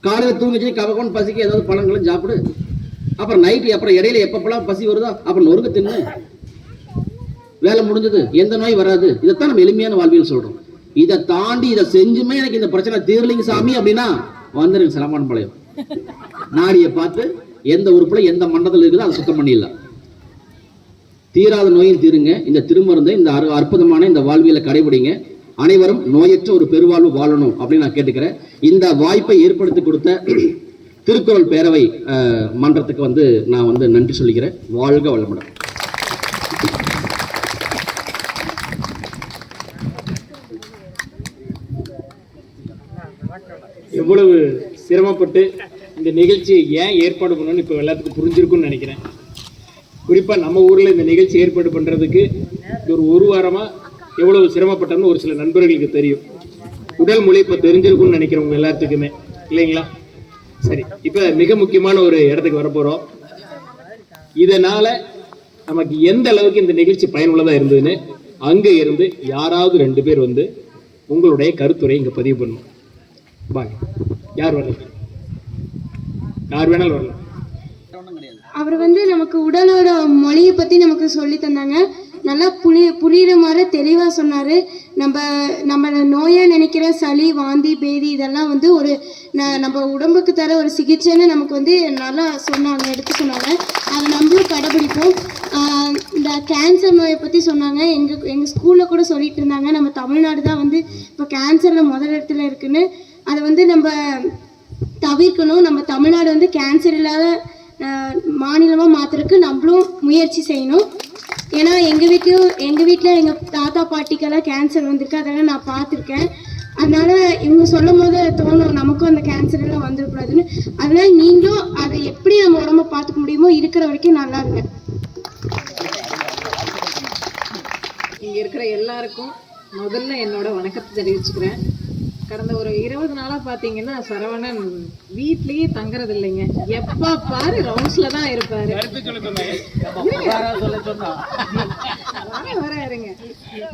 காலையில தூங்கிச்சு கவகம் பசிக்கு ஏதாவது பழங்களும் சாப்பிடு. அப்புறம் நைட்டு அப்புறம் இடையில எப்பப்பெல்லாம் பசி வருதோ அப்புறம் நொறுக்கு தின்னு வேலை முடிஞ்சது, எந்த நோய் வராது. இதைத்தான் நம்ம எளிமையான வாழ்வியல் சொல்றோம். இதை தாண்டி இதை செஞ்சுமே எனக்கு இந்த பிரச்சனை தீரலிங்க சாமி அப்படின்னா வந்துருங்க சிரமமான பாளையம். நாடியை பார்த்து எந்த உறுப்புல எந்த மண்டலத்தில் இருக்குதோ அதை சுத்தம் பண்ணிடலாம். தீராத நோயும் தீருங்க. இந்த திருமருந்தை, இந்த அற்புதமான இந்த வாழ்வியலை கடைபிடிங்க. அனைவரும் நோயற்ற ஒரு பெருவாழ்வு வாழணும் அப்படின்னு நான் கேட்டுக்கிறேன். இந்த வாய்ப்பை ஏற்படுத்தி கொடுத்த திருக்குறள் பேரவை மன்றத்துக்கு நான் நன்றி சொல்லிக்கிறேன். வாழ்க வளமுடன். எவ்வளவு சிரமப்பட்டு இந்த நிகழ்ச்சியை ஏன் ஏற்பாடு பண்ணணும்னு இப்போ எல்லாத்துக்கும் புரிஞ்சிருக்கும்னு நினைக்கிறேன். குறிப்பாக நம்ம ஊரில் இந்த நிகழ்ச்சி ஏற்பாடு பண்ணுறதுக்கு ஒரு வாரமாக எவ்வளவு சிரமப்பட்டோம்னு ஒரு சில நண்பர்களுக்கு தெரியும். உடல் மொழி இப்போ தெரிஞ்சிருக்கும்னு நினைக்கிறவங்க எல்லாத்துக்குமே, இல்லைங்களா? சரி, இப்போ மிக முக்கியமான ஒரு இடத்துக்கு வரப்போகிறோம். இதனால் நமக்கு எந்த அளவுக்கு இந்த நிகழ்ச்சி பயனுள்ளதாக இருந்ததுன்னு அங்கே இருந்து யாராவது 2 பேர் உங்களுடைய கருத்துரை இங்கே பதிவு பண்ணணும். வாங்க, யார் வரலாம்? யார் வேணாலும் வரலாம். அவர் நமக்கு உடலோட மொழியை பற்றி நமக்கு சொல்லி தந்தாங்க. நல்லா புரியுற மாதிரி தெளிவாக சொன்னார். நம்ம நோயாக நினைக்கிற சளி, வாந்தி, பேதி இதெல்லாம் ஒரு நம்ம உடம்புக்கு தர ஒரு சிகிச்சைன்னு நமக்கு நல்லா சொன்னாங்க, எடுத்து சொன்னாங்க. அதை நம்மளும் கடைபிடிப்போம். இந்த கேன்சர் நோயை பற்றி சொன்னாங்க. எங்கள் ஸ்கூலில் கூட சொல்லிட்டு இருந்தாங்க, நம்ம தமிழ்நாடு தான் இப்போ கேன்சரில் முதலிடத்துல இருக்குன்னு. அதை நம்ம தவிர்க்கணும். நம்ம தமிழ்நாடு கேன்சர் இல்லாத மாநிலமாக மாற்றுறதுக்கு நம்மளும் முயற்சி செய்யணும். ஏன்னா எங்கள் வீட்டில் எங்கள் தாத்தா பாட்டிக்கெல்லாம் கேன்சர் வந்திருக்கு, அதெல்லாம் நான் பார்த்துருக்கேன். அதனால இவங்க சொல்லும் போது தோணும் நமக்கும் அந்த கேன்சர் எல்லாம் வந்துடக்கூடாதுன்னு. அதனால நீங்களும் அதை எப்படி நம்ம உடம்ப பார்த்துக்க முடியுமோ இருக்கிற வரைக்கும் நல்லா இருங்க. இங்கே இருக்கிற எல்லாருக்கும் முதல்ல என்னோட வணக்கத்தை தெரிவிச்சுக்கிறேன். கடந்த ஒரு 20 நாளாக பார்த்தீங்கன்னா சரவணன் வீட்லேயே தங்குறது இல்லைங்க. எப்போ பாரு ரவுண்ட்ஸில் தான் இருப்பார். இருங்க.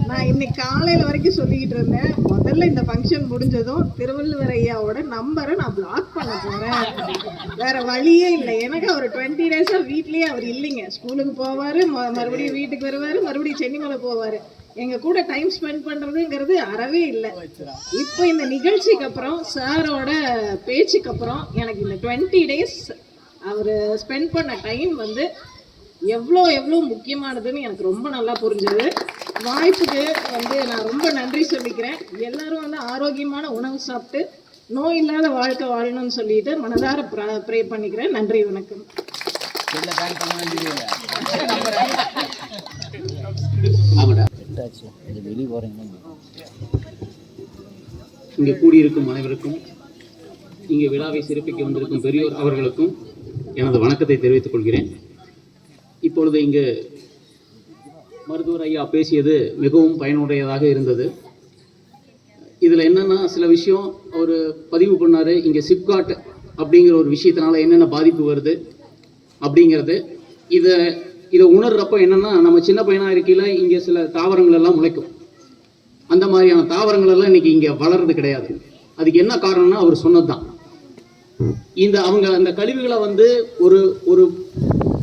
நான் இன்னைக்கு காலையில வரைக்கும் சொல்லிக்கிட்டு இருந்தேன், முதல்ல இந்த ஃபங்க்ஷன் முடிஞ்சதும் திருவள்ளுவர் ஐயாவோட நம்பரை நான் பிளாக் பண்ண போறேன். வேற வழியே இல்லை. எனக்கு அவர் 20 டேஸா வீட்லயே அவர் இல்லைங்க. ஸ்கூலுக்கு போவாரு, மறுபடியும் வீட்டுக்கு வருவாரு, மறுபடியும் சென்னிமலை போவாரு. எங்க கூட டைம் ஸ்பெண்ட் பண்றதுங்கிறது அறவே இல்லை. இப்போ இந்த நிகழ்ச்சிக்கு அப்புறம் சாரோட பேச்சுக்கு அப்புறம் எனக்கு இந்த 20 டேஸ் அவர் ஸ்பெண்ட் பண்ண டைம் வந்து எவ்வளோ முக்கியமானதுன்னு எனக்கு ரொம்ப நல்லா புரிஞ்சது. வாய்ப்புக்கு வந்து நான் ரொம்ப நன்றி சொல்லிக்கிறேன். எல்லாரும் வந்து ஆரோக்கியமான உணவு சாப்பிட்டு நோய் இல்லாத வாழ்க்கை வாழணும்னு சொல்லிட்டு மனதார ப்ரே பண்ணிக்கிறேன். நன்றி, வணக்கம். இங்கே கூடியிருக்கும் அனைவருக்கும், இங்கே விழாவை சிறப்பிக்க வந்திருக்கும் பெரியோர் அவர்களுக்கும் எனது வணக்கத்தை தெரிவித்துக் கொள்கிறேன். இப்பொழுது இங்கு மருத்துவர் ஐயா பேசியது மிகவும் பயனுடையதாக இருந்தது. இதில் என்னென்னா சில விஷயம் அவர் பதிவு பண்ணார். இங்கே சிப்காட் அப்படிங்கிற ஒரு விஷயத்தினால என்னென்ன பாதிப்பு வருது அப்படிங்கிறது. இதை உணர்றப்போ என்னென்னா, நம்ம சின்ன பையனாக இருக்கையில் இங்கே சில தாவரங்கள் எல்லாம் முளைக்கும். அந்த மாதிரியான தாவரங்கள் எல்லாம் இன்னைக்கு இங்கே வளர்றது கிடையாது. அதுக்கு என்ன காரணம்னா அவர் சொன்னது தான். அவங்க அந்த கழிவுகளை வந்து ஒரு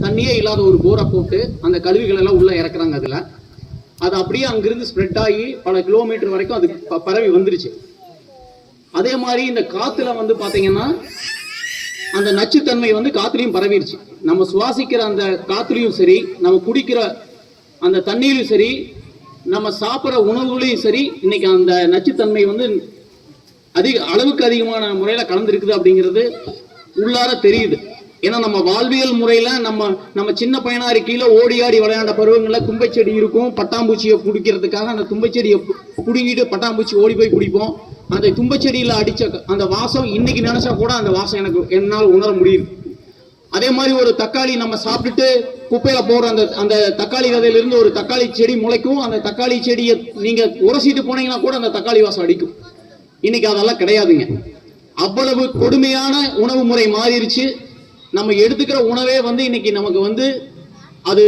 தண்ணியே இல்லாத ஒரு போரை போட்டு அந்த கழிவுகள் எல்லாம் உள்ள இறக்குறாங்க. அது அப்படியே அங்கிருந்து ஸ்ப்ரெட் ஆகி பல கிலோமீட்டர் வரைக்கும் அது பரவி வந்துருச்சு. அதே மாதிரி இந்த காத்துல வந்து பாத்தீங்கன்னா அந்த நச்சுத்தன்மை வந்து காத்துலையும் பரவிடுச்சு. நம்ம சுவாசிக்கிற அந்த காத்துலையும் சரி, நம்ம குடிக்கிற அந்த தண்ணீரும் சரி, நம்ம சாப்பிட்ற உணவுகளையும் சரி, இன்னைக்கு அந்த நச்சுத்தன்மை வந்து அளவுக்கு அதிகமான முறையில கலந்துருக்குது அப்படிங்கிறது உள்ளார தெரியுது. ஏன்னா நம்ம வாழ்வியல் முறையில நம்ம சின்ன பையனா இருக்கையில ஓடி ஆடி விளையாண்ட பருவங்கள்ல தும்பைச்செடி இருக்கும். பட்டாம்பூச்சியை பிடிக்கிறதுக்காக அந்த தும்பைச்செடியை பிடுங்கிட்டு பட்டாம்பூச்சி ஓடி போய் பிடிப்போம். அந்த தும்பைச்செடியில அடிச்ச அந்த வாசம் இன்னைக்கு நினைச்சா கூட அந்த வாசம் என்னால் உணர முடியுது. அதே மாதிரி ஒரு தக்காளி நம்ம சாப்பிட்டுட்டு குப்பையில போற அந்த தக்காளி விதையிலிருந்து ஒரு தக்காளி செடி முளைக்கும். அந்த தக்காளி செடியை நீங்க உரசிட்டு போனீங்கன்னா கூட அந்த தக்காளி வாசம் அடிக்கும். இன்னைக்கு அதெல்லாம் கிடையாதுங்க. அவ்வளவு கொடுமையான உணவு முறை மாறிடுச்சு. நம்ம எடுத்துக்கிற உணவே வந்து இன்னைக்கு நமக்கு வந்து அது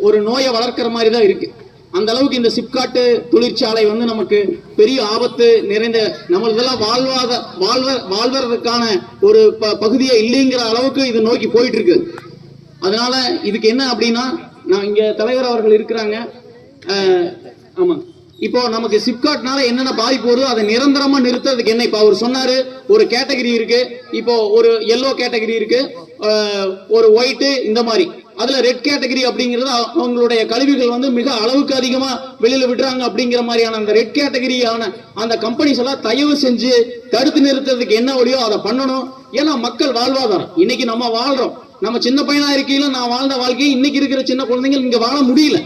ஒரு நோயை வளர்க்கிற மாதிரி தான் இருக்கு. அந்த அளவுக்கு இந்த சிப்காட்டு தொழிற்சாலை வந்து நமக்கு பெரிய ஆபத்து நிறைந்த, நம்மளதெல்லாம் வாழ்வதற்கான ஒரு பகுதியே இல்லைங்கிற அளவுக்கு இது நோக்கி போயிட்டு இருக்கு. அதனால இதுக்கு என்ன அப்படின்னா, நான் இங்க தலைவர் அவர்கள் இருக்கிறாங்க. ஆமா, இப்போ நமக்கு சிப்காட்னால என்னென்ன பாதிப்பு வருதோ அதை நிரந்தரமா நிறுத்துறதுக்கு என்ன, இப்போ அவர் சொன்னாரு ஒரு கேட்டகரி இருக்கு. இப்போ ஒரு எல்லோ கேட்டகரி இருக்கு, ஒரு ஒயிட், இந்த மாதிரி. அதுல ரெட் கேட்டகரி அப்படிங்கிறது அவங்களுடைய கழிவுகள் வந்து மிக அளவுக்கு அதிகமா வெளியில விடுறாங்க. அப்படிங்கிற மாதிரியான அந்த ரெட் கேட்டகரியான அந்த கம்பெனிஸ் எல்லாம் தயவு செஞ்சு தடுத்து நிறுத்துறதுக்கு என்ன வழியோ அதை பண்ணணும். ஏன்னா மக்கள் வாழ்வாதாரம் இன்னைக்கு நம்ம வாழ்றோம். நம்ம சின்ன பையனா இருக்கையில நான் வாழ்ந்த வாழ்க்கையை இன்னைக்கு இருக்கிற சின்ன குழந்தைங்க இங்க வாழ முடியல.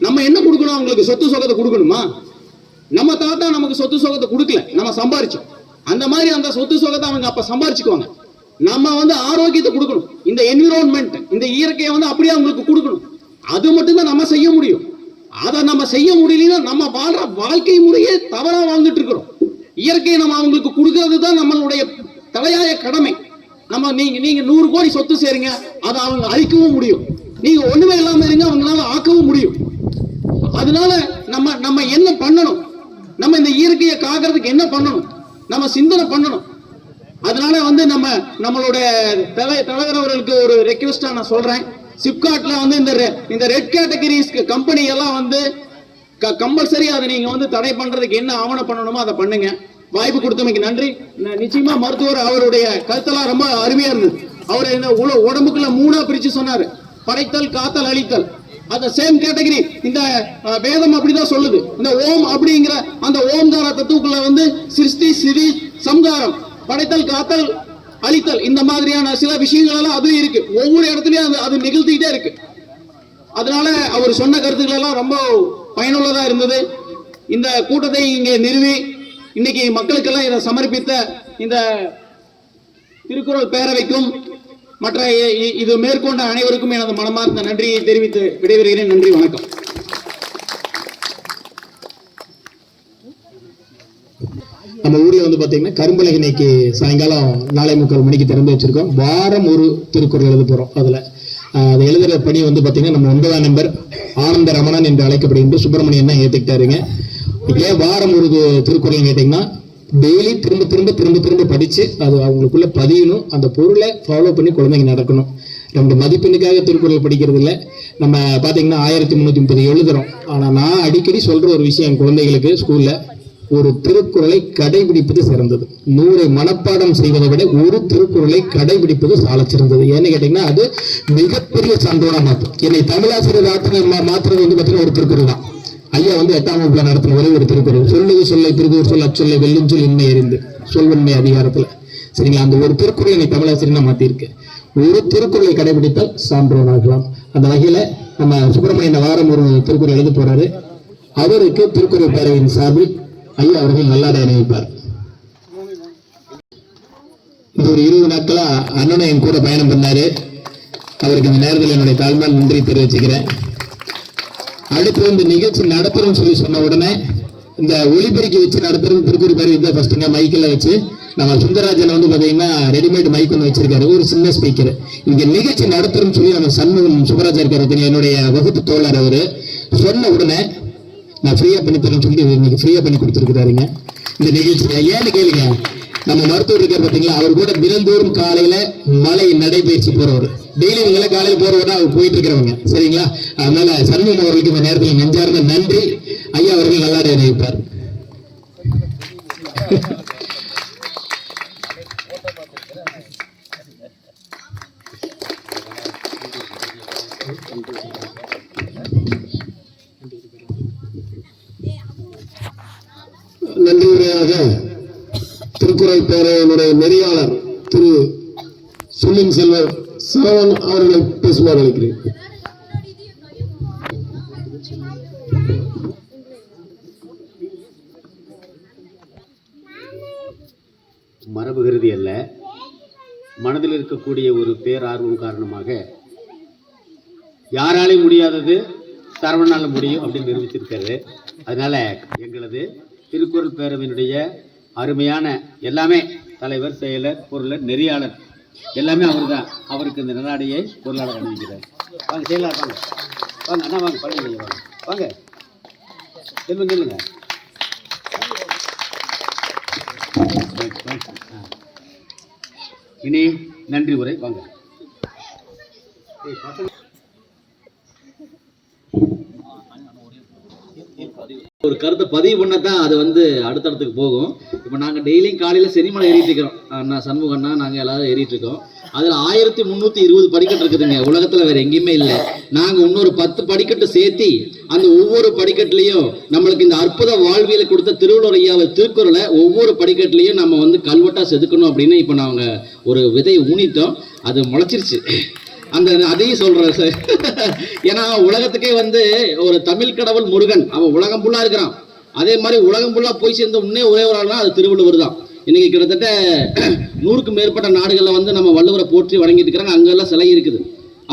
நம்ம என்ன கொடுக்கணும்? அவங்களுக்கு சொத்து சுகத்தை கொடுக்கணுமா? நம்ம தாத்தா நமக்கு சொத்து சுகத்தை கொடுக்கல, நம்ம சம்பாரிச்சோம். அந்த மாதிரி அந்த சொத்து சுகத்தை அவங்க அப்ப சம்பாரிச்சுக்குவாங்க. நம்ம வந்து ஆரோக்கியத்தை கொடுக்கணும். இந்த என்விரான்மெண்ட், இந்த இயற்கையை வந்து அப்படியே அவங்களுக்கு கொடுக்கணும். அது மட்டும்தான் நம்ம செய்ய முடியும். அதை நம்ம செய்ய முடியலன்னா நம்ம வாழ்ற வாழ்க்கை முறையே தவறா வாழ்ந்துட்டு இருக்கிறோம். இயற்கையை நம்ம அவங்களுக்கு கொடுக்கறது தான் நம்மளுடைய தலையாய கடமை. நீங்க 100 கோடி சொத்து சேருங்க, அதை அவங்க அழிக்கவும் முடியும். நீங்க ஒண்ணுமே இல்லாம இருங்க, அவங்களால ஆக்கவும் முடியும். அதனால நம்ம என்ன பண்ணணும்? நம்ம இந்த இயற்கையை காக்கிறதுக்கு என்ன பண்ணணும்? நம்ம சிந்தனை பண்ணணும். அதனால வந்து நம்மளுடைய தலைவர் அவர்களுக்கு ஒரு ரெக்வெஸ்டா நான் சொல்றேன். சிப்காட்ல வந்து இந்த ரெட் கேட்டகரிஸ் கம்பெனி எல்லாம் வந்து கம்பல்சரி அதை நீங்க வந்து தடை பண்றதுக்கு என்ன ஆவணம் பண்ணணுமோ அதை பண்ணுங்க. வாய்ப்பு கொடுத்தமைக்கு நன்றி. நிச்சயமா மருத்துவர் அவருடைய கருத்தெல்லாம் ரொம்ப அருமையா இருந்தது. அவர் என்ன உடம்புக்குள்ள 3ஆ பிரிச்சு சொன்னாரு, படைத்தல், காத்தல், அழித்தல். அந்த சேம் கேட்டகரி இந்த வேதம் அப்படிதான் சொல்லுது. இந்த ஓம் அப்படிங்கிற அந்த ஓம்கார தத்துவக்குள்ள வந்து சிருஷ்டி, சிரி, சம்காரம், படைத்தல், காத்தல், அழித்தல், இந்த மாதிரியான சில விஷயங்கள் எல்லாம் அது இருக்கு. ஒவ்வொரு இடத்துலயும் அது நிகழ்த்திக்கிட்டே இருக்கு. அதனால அவர் சொன்ன கருத்துக்கள் எல்லாம் ரொம்ப பயனுள்ளதா இருந்தது. இந்த கூட்டத்தை இங்கே நிறுவி இன்னைக்கு மக்களுக்கெல்லாம் இதை சமர்ப்பித்த இந்த திருக்குறள் பேரவைக்கும் மற்ற இது மேற்கொண்ட அனைவருக்கும் எனது மனமார்ந்த நன்றியை தெரிவித்து விடைபெறுகிறேன். நன்றி, வணக்கம். நம்ம ஊர்ல வந்து பாத்தீங்கன்னா கரும்பலகை இன்னைக்கு சாயங்காலம் 4:45 மணிக்கு திறந்து வச்சிருக்கோம். வாரம் ஒரு திருக்குறள் எழுத போறோம். அதுல அதை எழுதுகிற பணி வந்து பார்த்தீங்கன்னா நம்ம 9ஆம் நம்பர் ஆனந்த ரமணன் என்று அழைக்கப்படுகின்ற சுப்பிரமணியன் தான் ஏற்றுக்கிட்டாருங்க. ஏன் வாரம் ஒரு திருக்குறள் கேட்டிங்கன்னா டெய்லி திரும்ப திரும்ப திரும்ப திரும்ப படித்து அது அவங்களுக்குள்ள பதியணும், அந்த பொருளை ஃபாலோ பண்ணி குழந்தைங்க நடக்கணும். 2 மதிப்பெண்ணுக்காக திருக்குறள் படிக்கிறது இல்லை. நம்ம பார்த்தீங்கன்னா 1330 எழுதுறோம். ஆனால் நான் அடிக்கடி சொல்கிற ஒரு விஷயம் என் குழந்தைகளுக்கு ஸ்கூலில், ஒரு திருக்குறளை கடைபிடிப்பது சிறந்தது. 100 மனப்பாடம் செய்வதை விட ஒரு திருக்குறளை கடைபிடிப்பது சால சிறந்தது. ஏன்னு கேட்டிங்கன்னா அது மிகப்பெரிய சான்றோனா மாற்றும். என்னை தமிழாசிரியர் மாற்றுறது வந்து பார்த்தீங்கன்னா ஒரு திருக்குறள் தான். ஐயா வந்து 8ஆம் வகுப்புல நடத்தின ஒரே ஒரு திருக்குறள், சொல்லுது சொல்லை பிரிதூர் சொல் அச்சொல்லை வெல்லும் சொல் இன்மை எறிந்து சொல்வன்மை அதிகாரத்துல. சரிங்களா, அந்த ஒரு திருக்குறள் என்னை தமிழாசிரியனா மாத்திருக்கு. ஒரு திருக்குறளை கடைபிடித்தால் சான்றோனாகலாம். அந்த வகையில நம்ம சுப்பிரமணியன் வாரம் ஒரு திருக்குறள் எழுத போறாரு. அவருக்கு திருக்குறள் பேரவையின் சார்பில் ஐயா அவர்கள் நல்லாடை அணிவிப்பார். இந்த ஒரு 20 நாட்களா அண்ணனை என் கூட பயணம் பண்ணாரு. அவருக்கு இந்த நேரத்தில் என்னுடைய தாழ்மையான நன்றி தெரிவிச்சுக்கிறேன். அடுத்து இந்த நிகழ்ச்சி நடத்துறோம்னு சொல்லி சொன்ன உடனே இந்த ஒலிபெருக்கி வச்சு நடத்துறது திருக்குறள் பேரவை தான் ஃபர்ஸ்ட்டுங்க. மைக்கில் வச்சு நம்ம சுந்தரராஜன் வந்து பார்த்தீங்கன்னா ரெடிமேட் மைக் ஒன்று வச்சிருக்காரு, ஒரு சின்ன ஸ்பீக்கர். இங்க நிகழ்ச்சி நடத்துறோம்னு சொல்லி நம்ம சண்முகம் சுப்பராஜா இருக்காரு, என்னுடைய வகுப்பு தோழர். அவரு சொன்ன உடனே நான் ஃப்ரீயா பண்ணி தரேன்னு சொல்லி இன்னைக்கு ஃப்ரீயா பண்ணி கொடுத்துருக்காருங்க இந்த நிகழ்ச்சி. ஏன்னு கேளுங்க, நம்ம மருத்துவர் இருக்கார் பார்த்தீங்களா, அவர் கூட தினந்தோறும் காலையில மலை நடைபயிற்சி போறவர். டெய்லி இவங்களை காலையில் போறவங்க அவர் போயிட்டு இருக்கிறவங்க. சரிங்களா, அதனால சண்முகம் அவர்களுக்கு இந்த நேரத்தில் நெஞ்சார்ந்த நன்றி. ஐயா அவர்கள் நல்லாடை அணிவிப்பார். நன்றி உரையாக திருக்குறள் பேரவையினுடைய நெறியாளர் திரு சுல்லின் செல்வர் சரவணன் அவர்களை பேசுமாறு அழைக்கிறேன். மரபு கருதி அல்ல, மனதில் இருக்கக்கூடிய ஒரு பேரார்வம் காரணமாக யாராலையும் முடியாதது சரவணனால முடியும் அப்படின்னு நிரூபிச்சிருக்காரு. அதனால எங்களது திருக்குறள் பேரவையினுடைய அருமையான எல்லாமே தலைவர், செயலர், பொருளர், நெறியாளர் எல்லாமே அவர் தான். அவருக்கு இந்த நல்லாடையை பொருளாளர் அணிவிக்கிறார். வாங்க செயலாளர், வாங்க வாங்க அண்ணா, வாங்க பழனி, வாங்க வாங்க செல்வம் சொல்லுங்க. இனி நன்றி உரை, வாங்க. ஒரு கருத்தை பதிவு பண்ணத்தான் அது வந்து அடுத்தடுத்துக்கு போகும். இப்போ நாங்கள் டெய்லியும் காலையில் செனிமலை ஏறிட்டு இருக்கிறோம். அண்ணா சண்முகண்ணா நாங்கள் எல்லாரும் ஏறிட்டு இருக்கோம். அதில் 1320 படிக்கட்டு இருக்குதுங்க. உலகத்தில் வேற எங்கேயுமே இல்லை. நாங்கள் இன்னொரு 10 படிக்கட்டு சேர்த்தி அந்த ஒவ்வொரு படிக்கட்டுலையும் நம்மளுக்கு இந்த அற்புத வாழ்வியலை கொடுத்த திருவள்ளுவர் ஐயாவை திருக்குறளை ஒவ்வொரு படிக்கட்டுலையும் நம்ம வந்து கல்வெட்டாக செதுக்கணும் அப்படின்னு இப்போ நாங்கள் ஒரு விதையை ஊனித்தோம். அது முளைச்சிருச்சு. அந்த அதையும் சொல்றேன் சார். ஏன்னா உலகத்துக்கே வந்து ஒரு தமிழ் கடவுள் முருகன், அவன் உலகம் ஃபுல்லா இருக்கிறான். அதே மாதிரி உலகம் ஃபுல்லா போய் சேர்ந்த உடனே ஒரே ஒரு ஆள்னா அது திருவள்ளுவர் தான். இன்னைக்கு கிட்டத்தட்ட 100க்கும் மேற்பட்ட நாடுகளில் வந்து நம்ம வள்ளுவரை போற்றி வணங்கிட்டு இருக்கிறாங்க. அங்கெல்லாம் சிலை இருக்குது.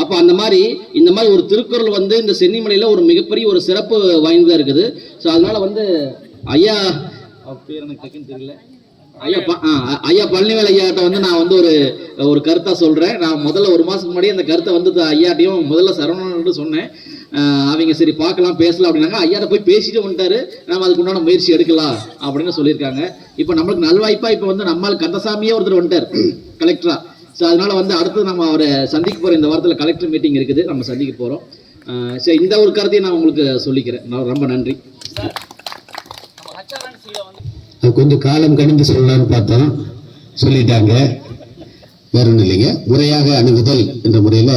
அப்போ அந்த மாதிரி இந்த மாதிரி ஒரு திருக்குறள் வந்து இந்த சென்னிமலையில் ஒரு மிகப்பெரிய ஒரு சிறப்பு வாய்ந்ததாக இருக்குது. ஸோ அதனால வந்து ஐயா பேர் எனக்கு டக்குன்னு தெரியல, ஐயா பழனிவேல் ஐயாட்ட வந்து நான் வந்து ஒரு கருத்தா சொல்றேன். நான் முதல்ல 1 மாசத்துக்கு முன்னாடி அந்த கருத்தை வந்து ஐயாட்டையும் முதல்ல சரவணன் சொன்னேன். அவங்க சரி பார்க்கலாம் பேசலாம் அப்படின்னாங்க. ஐயாட்ட போய் பேசிட்டு வந்துட்டாரு. நம்ம அதுக்கு உண்டான முயற்சி எடுக்கலாம் அப்படின்னு சொல்லியிருக்காங்க. இப்போ நம்மளுக்கு நல்வாய்ப்பா இப்போ வந்து நம்மால் கந்தசாமியே ஒருத்தர் வந்துட்டார் கலெக்டரா. ஸோ அதனால வந்து அடுத்து நம்ம அவரை சந்திக்க போறோம். இந்த வாரத்தில் கலெக்டர் மீட்டிங் இருக்குது, நம்ம சந்திக்க போறோம். சரி, இந்த ஒரு கருத்தையும் நான் உங்களுக்கு சொல்லிக்கிறேன். ரொம்ப நன்றி. கொஞ்சம் காலம் கணிந்து சொல்லலாம்னு பார்த்தோம், சொல்லிட்டாங்க. வேற ஒன்றும் இல்லைங்க. முறையாக அணுகுதல் என்ற முறையில்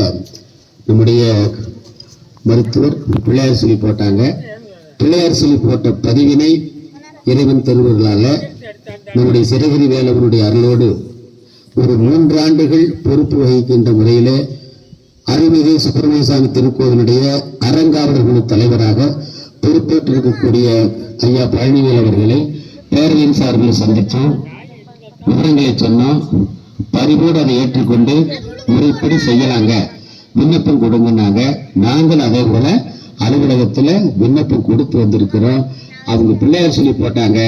நம்முடைய மருத்துவர் பிள்ளையார் சொல்லி போட்டாங்க. பிள்ளையார் சொல்லி போட்ட பதிவினை இறைவன் திருவருளால நம்முடைய சிறகிரி வேலவனுடைய அருளோடு ஒரு 3 ஆண்டுகள் பொறுப்பு வகிக்கின்ற முறையில் அருள்மிகு சுப்பிரமணியசாமி திருக்கோவிலுடைய அறங்காவலர் குழு தலைவராக பொறுப்பேற்றிருக்கக்கூடிய ஐயா பழனிவேல் அவர்களை பேரவையின் சார்பில் சந்தித்தோம். விவரங்களை சொன்னோம். பரிபோடு அதை ஏற்றுக்கொண்டு முறைப்படி செய்யலாங்க, விண்ணப்பம் கொடுங்கன்னாங்க. நாங்கள் அதே போல அலுவலகத்துல விண்ணப்பம் கொடுத்து வந்திருக்கிறோம். அவங்க பிள்ளையார் சொல்லி போட்டாங்க.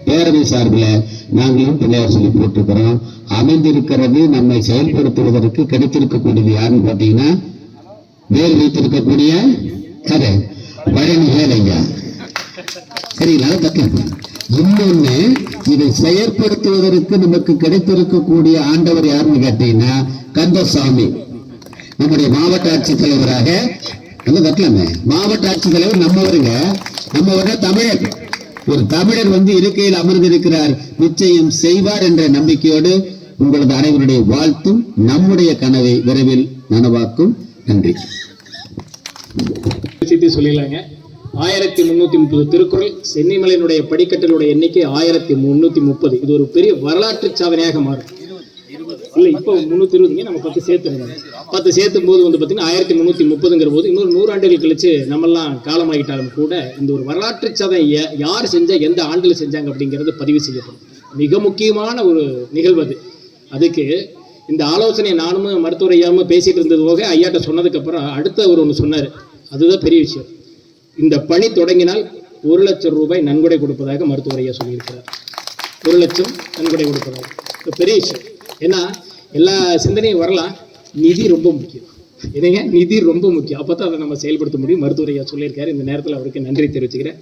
பேரவை சார்பில் நாங்களும் பிள்ளையார் சொல்லி போட்டிருக்கிறோம். அமைந்திருக்கிறது நம்மை செயல்படுத்துவதற்கு கிடைத்திருக்கக்கூடியது யாருன்னு பார்த்தீங்கன்னா வேர் வைத்திருக்கக்கூடிய கதை பழனி வேலையா. சரிங்களா? தக்கலாம். இன்னொன்னு, இதை செயற்படுத்துவதற்கு நமக்கு கிடைத்திருக்கக்கூடிய ஆண்டவர் யாருன்னு கேட்டீங்கன்னா கந்தசாமி, நம்முடைய மாவட்ட ஆட்சித்தலைவராக. தக்கலாமே, மாவட்ட ஆட்சித்தலைவர் நம்மவருங்க தமிழர். ஒரு தமிழர் இருக்கையில் அமர்ந்திருக்கிறார், நிச்சயம் செய்வார் என்ற நம்பிக்கையோடு உங்களது அனைவருடைய வாழ்த்தும் நம்முடைய கனவை விரைவில் நனவாக்கும். நன்றி. சொல்லிடலாங்க. 1330 திருக்குறள். சென்னிமலையினுடைய படிக்கட்டுகளுடைய எண்ணிக்கை 1330. இது ஒரு பெரிய வரலாற்று சாதனையாக மாறும். இல்லை, இப்போ 320, நம்ம 10 சேர்த்துருந்தோம். 10 சேர்த்தும் போது பார்த்தீங்கன்னா 1330ங்கிற போது இன்னொரு 100 ஆண்டுகள் கழிச்சு நம்மெல்லாம் காலமாகிட்டாலும் கூட இந்த ஒரு வரலாற்று சாதனை யார் செஞ்சா, எந்த ஆண்டில் செஞ்சாங்க அப்படிங்கிறது பதிவு செய்யப்படும். மிக முக்கியமான ஒரு நிகழ்வு அது. அதுக்கு இந்த ஆலோசனை நானும் மருத்துவர் ஐயாவும் பேசிட்டு இருந்தது போக ஐயாட்ட சொன்னதுக்கு அப்புறம் அடுத்த ஒரு ஒன்று சொன்னார். அதுதான் பெரிய விஷயம். இந்த பணி தொடங்கினால் 1 லட்சம் ரூபாய் நன்கொடை கொடுப்பதாக மருத்துவர் ஐயா சொல்லியிருக்கிறார். 1 லட்சம் நன்கொடை கொடுப்பதாக. பெரிய விஷயம். ஏன்னா எல்லா சிந்தனையும் வரலாம், நிதி ரொம்ப முக்கியம். என்னங்க, நிதி ரொம்ப முக்கியம். அப்போ தான் அதை நம்ம செயல்படுத்த முடியும். மருத்துவர் ஐயா சொல்லியிருக்காரு. இந்த நேரத்தில் அவருக்கு நன்றி தெரிவிச்சுக்கிறேன்.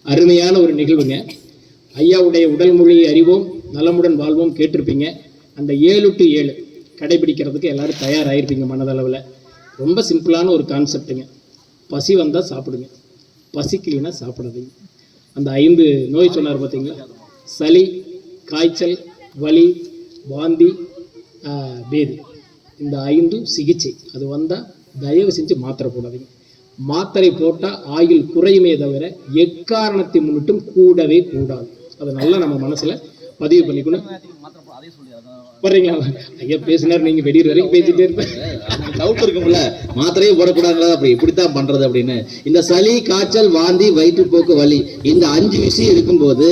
அருமையான ஒரு நிகழ்வுங்க. ஐயாவுடைய உடல் மொழியை அறிவோம், நலமுடன் வாழ்வோம் கேட்டிருப்பீங்க. அந்த 7 to 7 கடைபிடிக்கிறதுக்கு எல்லாரும் தயாராகிருப்பீங்க மனதளவில். ரொம்ப சிம்பிளான ஒரு கான்செப்டுங்க. பசி வந்தால் சாப்பிடுங்க, பசிக்கலைன்னா சாப்பிடாதீங்க. அந்த 5 நோய் சொன்னார் பார்த்தீங்களா? சளி, காய்ச்சல், வலி, வாந்தி, பேதி. இந்த 5 சிகிச்சை. அது வந்தால் தயவு செஞ்சு மாத்திரை போடாதீங்க. மாத்திரை போட்டால் ஆயுள் குறையுமே தவிர எக்காரணத்தை முன்னிட்டும் கூடவே கூடாது. அதை நல்லா நம்ம மனசில் பதிவு பண்ணிக்கணும். வர்றீங்களா? ஐயா பேசினார், நீங்கள் வெடிக்கிற வரைக்கும் பேசிட்டே இருப்பேன். டவுட் இருக்கும்ல, மாத்திரையும் போடக்கூடாதுங்களா, அப்படி இப்படித்தான் பண்றது அப்படின்னு. இந்த சளி, காய்ச்சல், வாந்தி, வயிற்றுப்போக்கு, வலி, இந்த 5 விஷயம் இருக்கும்போது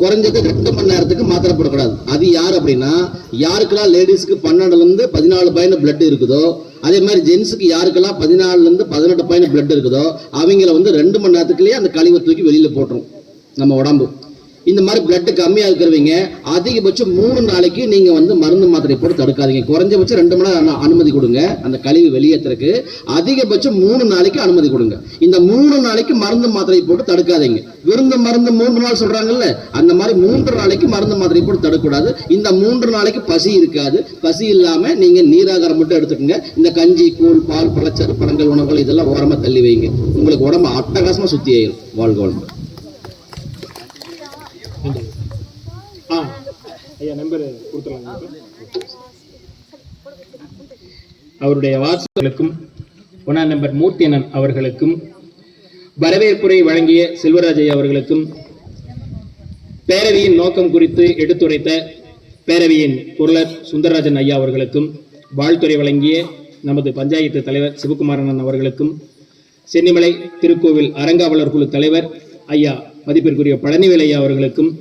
குறைஞ்சது 2 மணி நேரத்துக்கு மாத்திரை போடக்கூடாது. அது யார் அப்படின்னா, யாருக்கெல்லாம் லேடிஸ்க்கு 12 to 14 பாயிண்ட் பிளட் இருக்குதோ, அதே மாதிரி ஜென்ஸுக்கு யாருக்கெல்லாம் 14 to 18 பாயிண்ட் பிளட் இருக்குதோ அவங்கள 2 மணி நேரத்துக்குள்ளேயே அந்த கழிவை தூக்கி வெளியில போட்டுரும் நம்ம உடம்பு. இந்த மாதிரி பிளட் கம்மியாக இருக்கிறவங்க அதிகபட்சம் 3 நாளைக்கு நீங்க மருந்து மாத்திரை போட்டு தடுக்காதீங்க. குறைஞ்சபட்சம் 2 மணி நேரம் அனுமதி கொடுங்க அந்த கழிவு வெளியேற்றதுக்கு. அதிகபட்சம் 3 நாளைக்கு அனுமதி கொடுங்க. இந்த 3 நாளைக்கு மருந்து மாத்திரை போட்டு தடுக்காதீங்க. விருந்து மருந்து 3 நாள் சொல்றாங்கல்ல, அந்த மாதிரி 3 நாளைக்கு மருந்து மாத்திரை போட்டு தடுக்கக்கூடாது. இந்த 3 நாளைக்கு பசி இருக்காது. பசி இல்லாம நீங்க நீராகாரம் மட்டும் எடுத்துக்கோங்க. இந்த கஞ்சி, கூழ், பால், பழச்சாறு, பழங்கள், உணவுகள் இதெல்லாம் ஓரமா தள்ளி வைங்க. உங்களுக்கு உடம்பு அட்டகாசமா சுத்தி ஆயிரும். வாழ்க வளமுடன். ஐயா நம்பர் கொடுத்துடலாம். அவருடைய வாட்ஸ்அப்புக்கும் 1ஆம் நம்பர் மூர்த்தியனன் அவர்களுக்கும், வரவேற்புரை வழங்கிய செல்வராஜ் ஐயா அவர்களுக்கும், பேரவையின் நோக்கம் குறித்து எடுத்துரைத்த பேரவையின் பொருளர் சுந்தரராஜன் ஐயா அவர்களுக்கும், வாழ்த்துறை வழங்கிய நமது பஞ்சாயத்து தலைவர் சிவகுமாரன் அவர்களுக்கும், சென்னிமலை திருக்கோவில் அறங்காவலர் குழு தலைவர் ஐயா மதிப்பிற்குரிய பழனிவேல் ஐயா அவர்களுக்கும்,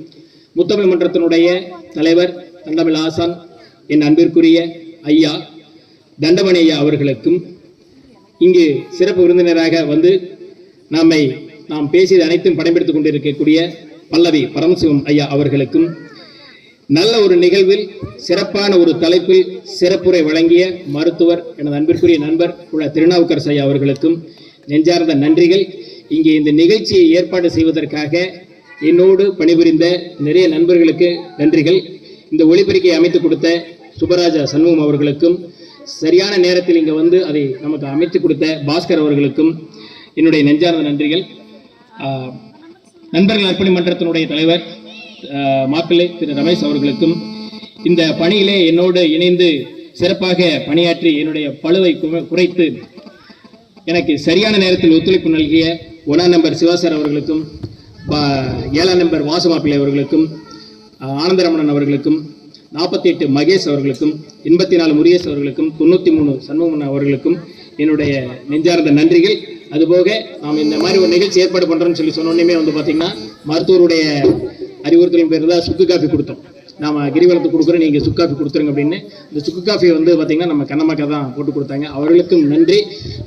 முத்தமிழ் மன்றத்தினுடைய தலைவர் தண்டமிழ் ஆசான் என் அன்பிற்குரிய ஐயா தண்டமணி ஐயா அவர்களுக்கும், இங்கு சிறப்பு விருந்தினராக நாம் பேசியது அனைத்தும் படம்பெடுத்துக் கொண்டிருக்கக்கூடிய பல்லவி பரமசிவம் ஐயா அவர்களுக்கும், நல்ல ஒரு நிகழ்வில் சிறப்பான ஒரு தலைப்பில் சிறப்புரை வழங்கிய மருத்துவர் எனது அன்பிற்குரிய நண்பர் திருநாவுக்கரசு ஐயா அவர்களுக்கும் நெஞ்சார்ந்த நன்றிகள். இங்கே இந்த நிகழ்ச்சியை ஏற்பாடு செய்வதற்காக என்னோடு பணிபுரிந்த நிறைய நண்பர்களுக்கு நன்றிகள். இந்த ஒளிபெருக்கை அமைத்துக் கொடுத்த சுபராஜா சண்முகம் அவர்களுக்கும், சரியான நேரத்தில் இங்கே அதை நமக்கு அமைத்துக் கொடுத்த பாஸ்கர் அவர்களுக்கும் என்னுடைய நெஞ்சார்ந்த நன்றிகள். நண்பர்கள் அர்ப்பணி மன்றத்தினுடைய தலைவர் மாப்பிள்ளை திரு ரமேஷ் அவர்களுக்கும், இந்த பணியிலே என்னோடு இணைந்து சிறப்பாக பணியாற்றி என்னுடைய பளுவை குறைத்து எனக்கு சரியான நேரத்தில் ஒத்துழைப்பு நல்கிய 1ஆம் நம்பர் சிவாசர் அவர்களுக்கும், 7ஆம் நம்பர் வாசுமாப்பிள்ளை அவர்களுக்கும், ஆனந்தரமணன் அவர்களுக்கும், 48 மகேஷ் அவர்களுக்கும், 84 முருகேஷ் அவர்களுக்கும், 93 சண்முகமன் அவர்களுக்கும் என்னுடைய நெஞ்சார்ந்த நன்றிகள். அதுபோக நாம் இந்த மாதிரி ஒரு நிகழ்ச்சி ஏற்பாடு பண்ணுறோன்னு சொன்னோன்னே பார்த்தீங்கன்னா மருத்துவருடைய அறிவுறுத்தலின் பேர் தான் சுக்கு காஃபி கொடுத்தோம். நாம கிரிவலத்துக்கு கொடுக்குறோம், நீங்கள் சுக்கு காஃபி கொடுத்துருங்க அப்படின்னு. இந்த சுக்கு காஃபி வந்து பார்த்தீங்கன்னா நம்ம கண்ணம்மாக்கா தான் போட்டு கொடுத்தாங்க. அவர்களுக்கும் நன்றி.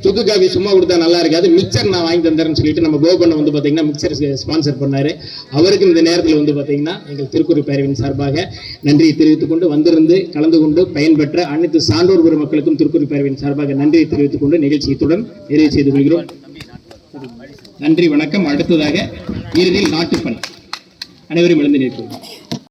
சுக்கு காஃபி சும்மா கொடுத்தா நல்லா இருக்காது, மிக்சர் நான் வாங்கி தந்துறேன்னு சொல்லிட்டு நம்ம கோபண்ண வந்து பார்த்தீங்கன்னா மிக்சர் ஸ்பான்சர் பண்ணாரு. அவருக்கும் இந்த நேரத்தில் வந்து பார்த்தீங்கன்னா எங்கள் திருக்குறள் பேரவையின் சார்பாக நன்றியை தெரிவித்துக் கொண்டு, வந்திருந்து கலந்து கொண்டு பயன்பெற்ற அனைத்து சான்றோர் பெருமக்களுக்கும் திருக்குறள் பேரவையின் சார்பாக நன்றியை தெரிவித்துக் கொண்டு நிகழ்ச்சியத்துடன் நிறைவு செய்து கொள்கிறோம். நன்றி, வணக்கம். அடுத்ததாக இறுதியில் நாட்டுப்பணி. அனைவரும் எழுந்து நிற்கிறோம்.